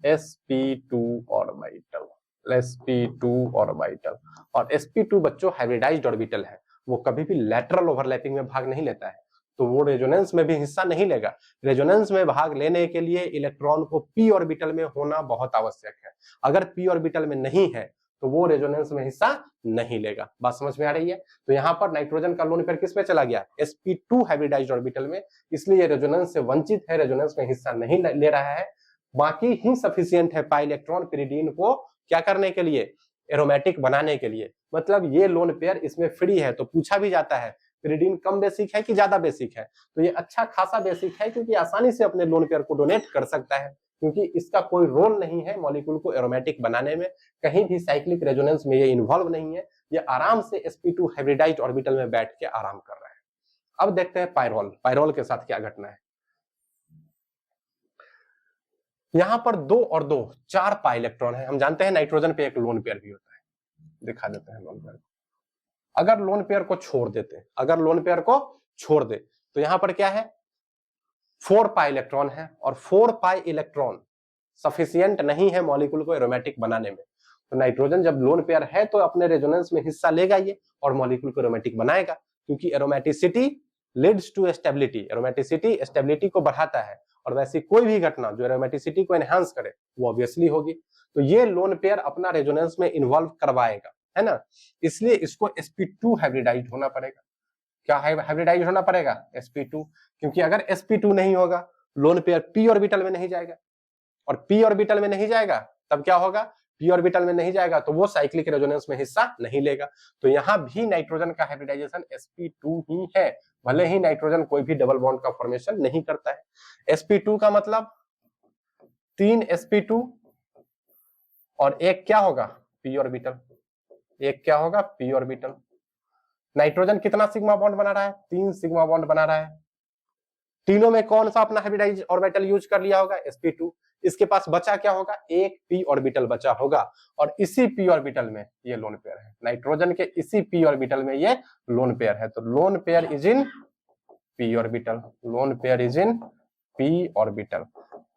sp2 orbital, sp2 orbital. और sp2 बच्चों हाइब्रिडाइज्ड ऑर्बिटल है, वो कभी भी लैटरल ओवरलैपिंग में भाग नहीं लेता है, तो वो रेजोनेंस में भी हिस्सा नहीं लेगा। रेजोनेंस में भाग लेने के लिए इलेक्ट्रॉन को p ऑर्बिटल में होना बहुत आवश्यक है, अगर p ऑर्बिटल में नहीं है तो वो रेजोनेंस में हिस्सा नहीं लेगा। बात समझ में आ रही है। तो यहाँ पर नाइट्रोजन का लोन पेयर किस में चला गया, sp2 हाइब्रिडाइज्ड ऑर्बिटल में, इसलिए रेजोनेंस से वंचित है, रेजोनेंस में हिस्सा नहीं ले रहा है। बाकी ही सफिशियंट है पाई इलेक्ट्रॉन pyridine को क्या करने के लिए, एरोमेटिक बनाने के लिए, मतलब ये लोन पेयर इसमें फ्री है। तो पूछा भी जाता है pyridine कम बेसिक है कि ज्यादा बेसिक है, तो ये अच्छा खासा बेसिक है, क्योंकि आसानी से अपने लोन पेयर को डोनेट कर सकता है, क्योंकि इसका कोई रोल नहीं है मॉलिक्यूल को एरोमेटिक बनाने में, कहीं भी साइक्लिक रेजोनेंस में ये इन्वॉल्व नहीं है, ये आराम से sp2 हाइब्रिडाइज्ड ऑर्बिटल में बैठ के आराम कर रहा है। अब देखते हैं पायरोल, पायरोल के साथ क्या घटना है। यहां पर 2 और 2 4 पाई इलेक्ट्रॉन है, हम जानते हैं नाइट्रोजन पे एक लोन पेयर भी होता है, दिखा देते हैं लोन पेयर को। अगर लोन पेयर को छोड़ देते, अगर लोन पेयर को छोड़ दे तो यहां पर क्या है, 4 पाई इलेक्ट्रॉन है, और 4 पाई इलेक्ट्रॉन सफिशियंट नहीं है मॉलिक्यूल को एरोमेटिक बनाने में। तो नाइट्रोजन जब लोन पेयर है तो अपने रेजोनेंस में हिस्सा लेगा ये और मॉलिक्यूल को एरोमेटिक बनाएगा, क्योंकि aromaticity leads to stability, aromaticity stability को बढ़ाता है, और वैसी कोई भी घटना जो एरोमेटिसिटी को एनहांस करे वो ऑब्वियसली होगी। तो ये लोन पेयर अपना रेजोनेंस में इन्वॉल्व करवाएगा, है ना, इसलिए इसको sp2 हाइब्रिडाइज्ड होना पड़ेगा। क्या हाइब्रिडाइज होना पड़ेगा, sp2, क्योंकि अगर sp2 नहीं होगा लोन पेयर p ऑर्बिटल में नहीं जाएगा, और p ऑर्बिटल में नहीं जाएगा तब क्या होगा, p ऑर्बिटल में नहीं जाएगा तो वो साइक्लिक रेजोनेंस में हिस्सा नहीं लेगा। तो यहां भी नाइट्रोजन का हाइब्रिडाइजेशन sp2 ही है, भले ही नाइट्रोजन कोई भी डबल बॉन्ड का फॉर्मेशन नहीं करता है। sp2 का मतलब 3 sp2 और एक क्या होगा, p ऑर्बिटल, एक क्या होगा, p ऑर्बिटल। नाइट्रोजन कितना सिग्मा बॉन्ड बना रहा है, 3 सिग्मा बॉन्ड बना रहा है। तीनों में कौन सा अपना हाइब्रिडाइज ऑर्बिटल यूज कर लिया होगा, sp2। इसके पास बचा क्या होगा, एक p ऑर्बिटल बचा होगा, और इसी p ऑर्बिटल में ये लोन पेयर है, नाइट्रोजन के इसी p ऑर्बिटल में ये लोन पेयर है। तो lone pair is in p orbital, lone pair is in p orbital,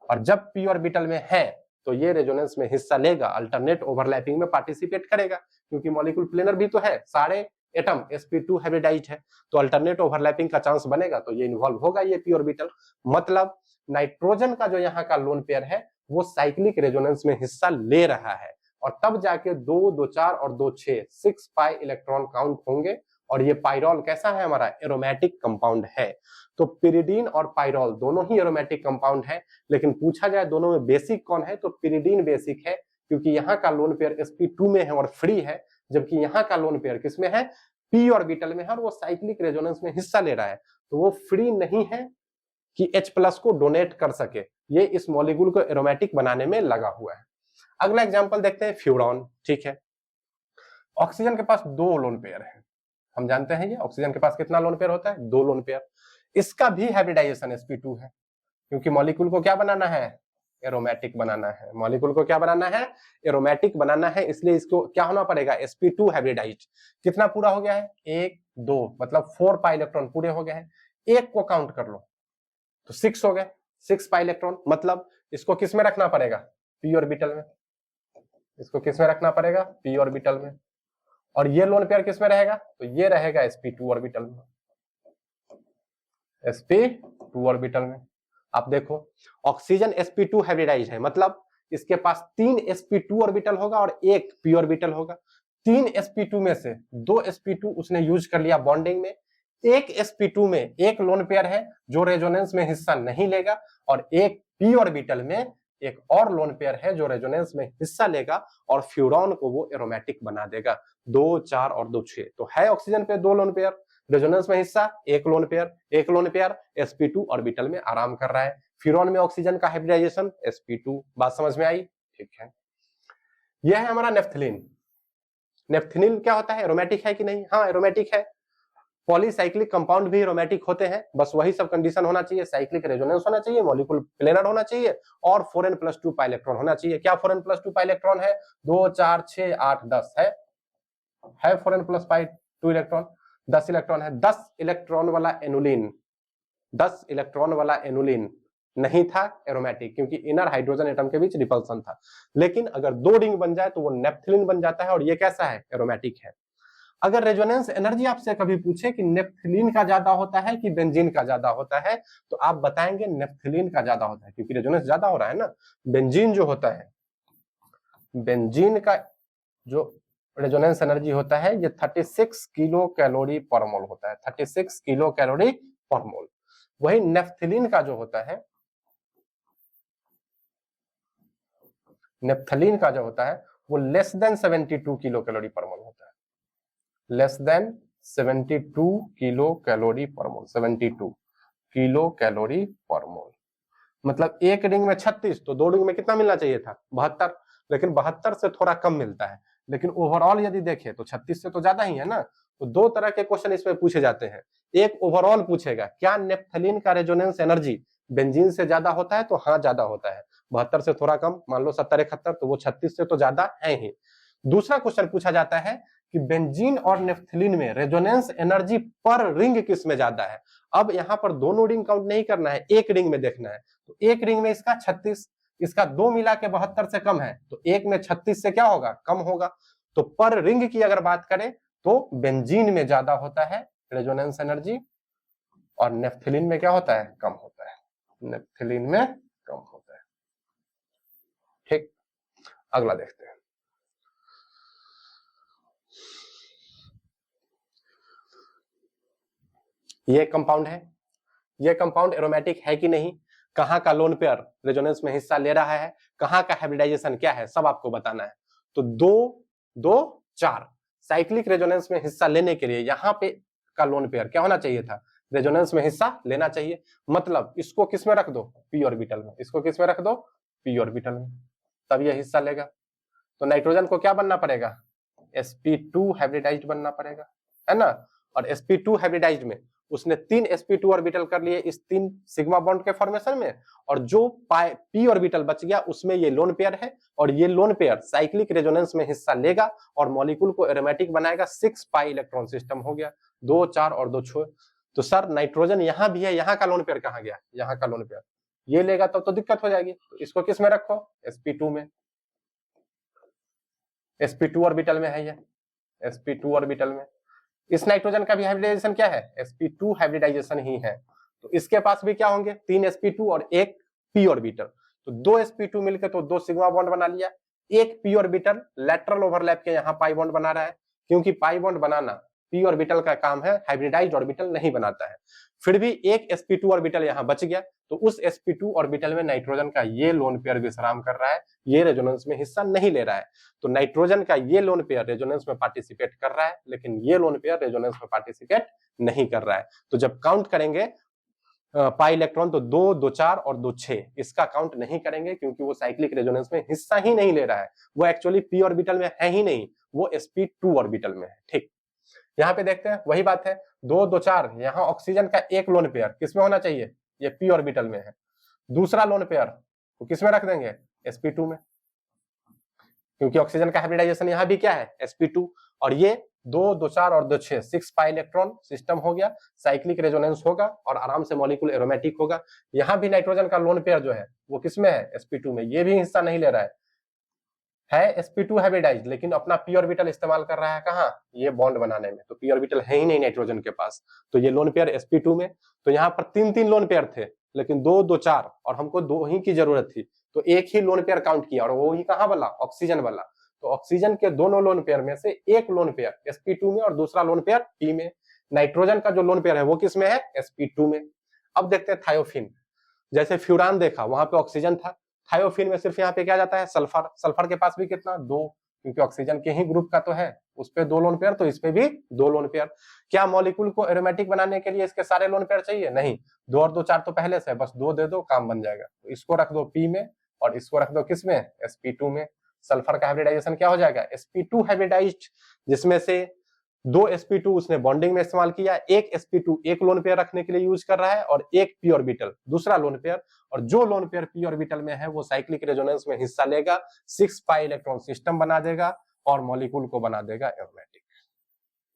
और जब p ऑर्बिटल में है तो ये रेजोनेंस में हिस्सा लेगा, अल्टरनेट ओवरलैपिंग में पार्टिसिपेट करेगा, क्योंकि मॉलिक्यूल प्लेनर भी तो है, सारे एटम sp2 हाइब्रिडाइज्ड है, तो अल्टरनेट ओवरलैपिंग का चांस बनेगा, तो ये इन्वॉल्व होगा ये p ऑर्बिटल। मतलब नाइट्रोजन का जो यहाँ का लोन पेयर है वो साइक्लिक रेजोनेंस में हिस्सा ले रहा है, और तब जाके 2 2 4 और 2 6 6 पाई इलेक्ट्रॉन काउंट होंगे। और ये पाइरोल कैसा है हमारा, एरोमेटिक कंपाउंड है। तो पिरिडीन और पाइरोल दोनों ही एरोमेटिक कंपाउंड है, लेकिन पूछा जाए दोनों में बेसिक कौन है, तो पिरिडीन बेसिक है, क्योंकि यहाँ का लोन पेयर sp2 में है और फ्री है, जबकि यहाँ का लोन पेयर किसमें है, p ऑर्बिटल में है और वो साइक्लिक रेजोनेंस में हिस्सा ले रहा है, तो वो फ्री नहीं है कि H+ को डोनेट कर सके, ये इस मॉलिक्यूल को एरोमेटिक बनाने में लगा हुआ है। अगला एग्जांपल देखते हैं, फ्यूरॉन। ठीक है, ऑक्सीजन के पास 2 लोन पेयर है, हम जानते हैं ये ऑक्सीजन के पास कितना लोन पेयर होता है, 2 लोन पेयर। इसका भी हाइब्रिडाइजेशन sp2 है, क्योंकि मॉलिक्यूल को क्या बनाना है, एरोमेटिक बनाना है। मॉलिक्यूल को क्या बनाना है, एरोमेटिक बनाना है, इसलिए इसको क्या होना पड़ेगा, sp2 हाइब्रिडाइज्ड। कितना पूरा हो गया है, 1 2, मतलब 4 पाई इलेक्ट्रॉन पूरे हो गए हैं। एक को काउंट कर लो तो 6 हो गए, 6 पाई इलेक्ट्रॉन। मतलब इसको किस में रखना पड़ेगा, p ऑर्बिटल में। इसको किस में रखना पड़ेगा, p ऑर्बिटल में। और ये लोन पेयर किस में रहेगा, तो ये रहेगा sp2 ऑर्बिटल में, sp2 ऑर्बिटल में। आप देखो ऑक्सीजन sp2 हाइब्रिडाइज है, मतलब इसके पास 3 sp2 ऑर्बिटल होगा और 1 p ऑर्बिटल होगा। 3 sp2 में से 2 sp2 उसने यूज कर लिया बॉन्डिंग में, एक sp2 में एक लोन पेयर है जो रेजोनेंस में हिस्सा नहीं लेगा, और एक p ऑर्बिटल में एक और लोन पेयर है जो रेजोनेंस में हिस्सा लेगा, और फ्यूरॉन को वो एरोमेटिक बना देगा। 2 4 और 2 6, तो है ऑक्सीजन पे 2 लोन पेयर, रेजोनेंस में हिस्सा एक लोन पेयर sp2 ऑर्बिटल में आराम कर रहा है। फ्यूरॉन में ऑक्सीजन का हाइब्रिडाइजेशन sp2। बात समझ में आई, ठीक है। यह है हमारा नेफ्थलीन। नेफ्थलीन क्या होता है, एरोमेटिक है कि नहीं, हाँ एरोमेटिक है। पॉलीसाइक्लिक कंपाउंड भी एरोमेटिक होते हैं, बस वही सब कंडीशन होना चाहिए, साइक्लिक रेजोनेंस होना चाहिए, मॉलिक्यूल प्लेनर होना चाहिए, और 4n+2 पाई इलेक्ट्रॉन होना चाहिए। क्या 4n+2 पाई इलेक्ट्रॉन है, 2 4 6 8 10 है 4n+2 इलेक्ट्रॉन, 10 इलेक्ट्रॉन है। 10 इलेक्ट्रॉन वाला एनुलिन, 10 इलेक्ट्रॉन वाला एनुलिन नहीं था एरोमेटिक, क्योंकि इनर हाइड्रोजन एटम के बीच रिपल्सन था। लेकिन अगर 2 रिंग बन जाए तो वो नेफ्थलीन बन जाता है, और ये कैसा है, एरोमेटिक है। अगर रेजोनेंस एनर्जी आपसे कभी पूछे कि नेफ्थलीन का ज्यादा होता है कि बेंजीन का ज्यादा होता है, तो आप बताएंगे नेफ्थलीन का ज्यादा होता है, क्योंकि रेजोनेंस ज्यादा हो रहा है ना। बेंजीन जो होता है, बेंजीन का जो रेजोनेंस एनर्जी होता है ये 36 किलो कैलोरी पर मोल होता है, 36 किलो कैलोरी पर मोल। वही नेफ्थलीन का जो होता है, नेफ्थलीन का जो होता है वो लेस देन 72 किलो कैलोरी पर मोल होता है, लेस देन 72 किलो कैलोरी पर मोल, 72 किलो कैलोरी पर मोल। मतलब एक रिंग में 36, तो 2 रिंग में कितना मिलना चाहिए था, 72, लेकिन 72 से थोड़ा कम मिलता है। लेकिन ओवरऑल यदि देखें तो 36 से तो ज्यादा ही है ना। तो 2 तरह के क्वेश्चन इसमें पूछे जाते हैं। एक ओवरऑल पूछेगा, क्या नेफ्थलीन का रेजोनेंस एनर्जी बेंजीन से ज्यादा होता है, तो हाँ ज्यादा होता है। 72 से थोड़ा कम, मान लो 70 71, तो वो 36 से तो ज्यादा है ही। दूसरा क्वेश्चन पूछा जाता है कि बेंजीन और नेफ्थलीन में रेजोनेंस एनर्जी पर रिंग किस में ज्यादा है। अब यहाँ पर दोनों रिंग काउंट नहीं करना है, एक रिंग में देखना है। तो एक रिंग में इसका 36, इसका 2 मिला के 72 से कम है, तो एक में 36 से क्या होगा, कम होगा। तो पर रिंग की अगर बात करें तो बेंजीन में ज्यादा होता है रेजोनेंस एनर्जी, और नेफ्थलीन में क्या होता है, कम होता है, नेफ्थलीन में कम होता है। ठीक, अगला देखते हैं। ये कंपाउंड है, ये कंपाउंड एरोमेटिक है कि नहीं, कहाँ का लोन पेयर रेजोनेंस में हिस्सा ले रहा है, कहाँ का हाइब्रिडाइजेशन क्या है, सब आपको बताना है। तो 2 2 4 साइक्लिक रेजोनेंस में हिस्सा लेने के लिए यहाँ पे का लोन पेयर क्या होना चाहिए था, रेजोनेंस में हिस्सा लेना चाहिए। मतलब इसको किस में रख दो, p ऑर्बिटल में, इसको किस में रख दो, p ऑर्बिटल में, तब ये हिस्सा लेगा। तो नाइट्रोजन को क्या बनना पड़ेगा, sp2 हाइब्रिडाइज्ड बनना पड़ेगा, है ना। और sp2 हाइब्रिडाइज्ड में उसने 3 sp2 ऑर्बिटल कर लिए इस 3 सिग्मा बॉन्ड के फॉर्मेशन में, और जो p ऑर्बिटल बच गया उसमें ये लोन पेयर है, और ये लोन पेयर साइक्लिक रेजोनेंस में हिस्सा लेगा और मॉलिक्यूल को एरोमेटिक बनाएगा। 6 पाई इलेक्ट्रॉन सिस्टम हो गया, 2 4 और 2 6। तो सर नाइट्रोजन यहां भी है, यहाँ का लोन पेयर कहाँ गया, यहाँ का लोन पेयर ये लेगा तब तो दिक्कत हो जाएगी। तो इसको किस में रखो, sp2 में, sp2 ऑर्बिटल में है ये, sp2 ऑर्बिटल में। इस नाइट्रोजन का भी हाइब्रिडाइजेशन क्या है, sp2 हाइब्रिडाइजेशन ही है। तो इसके पास भी क्या होंगे, 3 sp2 और एक p ऑर्बिटल। तो 2 sp2 मिलकर तो 2 सिग्मा बॉन्ड बना लिया। एक p ऑर्बिटल लेटरल ओवरलैप के यहाँ पाई बॉन्ड बना रहा है, क्योंकि पाई बॉन्ड बनाना p ऑर्बिटल का काम है, हाइब्रिडाइज्ड ऑर्बिटल नहीं बनाता है। फिर भी एक sp2 ऑर्बिटल यहाँ बच गया, तो उस sp2 ऑर्बिटल में नाइट्रोजन का ये लोन पेयर विश्राम कर रहा है, ये रेजोनेंस में हिस्सा नहीं ले रहा है। तो नाइट्रोजन का ये लोन पेयर रेजोनेंस में पार्टिसिपेट कर रहा है, लेकिन ये लोन पेयर रेजोनेंस में पार्टिसिपेट नहीं कर रहा है। तो जब काउंट करेंगे पाई इलेक्ट्रॉन तो 2, 2, 4 और 2, 6, इसका काउंट नहीं करेंगे, क्योंकि वो साइक्लिक रेजोनेंस में हिस्सा ही नहीं ले रहा है। वो एक्चुअली p ऑर्बिटल में है ही नहीं, वो sp2 ऑर्बिटल में है। ठीक, यहाँ पे देखते हैं वही बात है, 2, 2, 4, यहाँ ऑक्सीजन का एक लोन पेयर किसमें होना चाहिए, ये p ऑर्बिटल में है। दूसरा लोन पेयर तो किसमें रख देंगे, sp2 में, क्योंकि ऑक्सीजन का हाइब्रिडाइजेशन यहाँ भी क्या है, sp2। और ये 2, 2, 4 और 2, 6, 6 पाई इलेक्ट्रॉन सिस्टम हो गया, साइक्लिक रेजोनेंस होगा और आराम से मॉलिक्यूल एरोमेटिक होगा। यहाँ भी नाइट्रोजन का लोन पेयर जो है वो किसमें है, sp2 में, ये भी हिस्सा नहीं ले रहा है sp2 हाइब्रिडाइज्ड, लेकिन अपना p ऑर्बिटल इस्तेमाल कर रहा है कहाँ, ये बॉन्ड बनाने में। तो p ऑर्बिटल है ही नहीं नाइट्रोजन के पास, तो ये लोन पेयर sp2 में। तो यहाँ पर 3 लोन पेयर थे, लेकिन 2, 2, 4 और हमको 2 ही की जरूरत थी, तो एक ही लोन पेयर काउंट किया, और वो ही कहाँ वाला, ऑक्सीजन वाला। तो ऑक्सीजन के दोनों लोन पेयर में से एक लोन पेयर sp2 में और दूसरा लोन पेयर p में। नाइट्रोजन का जो लोन पेयर है वो किसमें है, sp2 में। अब देखते हैं थायोफिन। जैसे फ्यूरान देखा, वहां पे ऑक्सीजन था, थायोफिन में सिर्फ यहाँ पे क्या जाता है, सल्फर। सल्फर के पास भी कितना, 2, क्योंकि ऑक्सीजन के ही ग्रुप का तो है, उस पे 2 लोन पेयर, तो इस पे भी 2 लोन पेयर। क्या मॉलिक्यूल को एरोमेटिक बनाने के लिए इसके सारे लोन पेयर चाहिए, नहीं। 2 और 2, 4 तो पहले से, बस 2 दे दो, काम बन जाएगा। तो इसको रख दो p में और इसको रख दो किसमें, sp2 में। सल्फर का हाइब्रिडाइजेशन क्या हो जाएगा, sp2 हाइब्रिडाइज्ड, जिसमें से 2 sp2 उसने बॉन्डिंग में इस्तेमाल किया, एक sp2 एक लोन पेयर रखने के लिए यूज कर रहा है, और एक p ऑर्बिटल दूसरा लोन पेयर। और जो लोन पेयर p ऑर्बिटल में है वो साइक्लिक रेजोनेंस में हिस्सा लेगा, 6 पाई इलेक्ट्रॉन सिस्टम बना देगा और मॉलिक्यूल को बना देगा एरोमेटिक,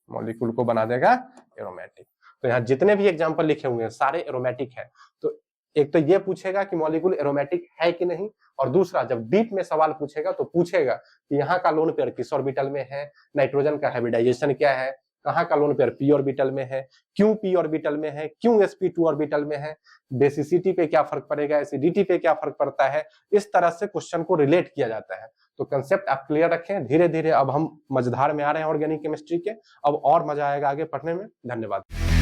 मॉलिक्यूल को बना देगा एरोमेटिक। तो यहाँ जितने भी एग्जांपल लिखे हुए हैं सारे एरोमेटिक है। तो एक तो ये पूछेगा कि मॉलिक्यूल एरोमेटिक है कि नहीं, और दूसरा जब डीप में सवाल पूछेगा तो पूछेगा कि यहाँ का लोन पेयर किस ऑर्बिटल में है, नाइट्रोजन का हाइब्रिडाइजेशन क्या है, कहाँ का लोन पेयर p ऑर्बिटल में है, क्यों p ऑर्बिटल में है, क्यों sp2 ऑर्बिटल में है, बेसिसिटी पे क्या फर्क पड़ेगा, एसिडिटी पे क्या फर्क पड़ता है। इस तरह से क्वेश्चन को रिलेट किया जाता है। तो कंसेप्ट आप क्लियर रखें। धीरे धीरे अब हम मझधार में आ रहे हैं ऑर्गेनिक केमिस्ट्री के, अब और मजा आएगा आगे पढ़ने में। धन्यवाद।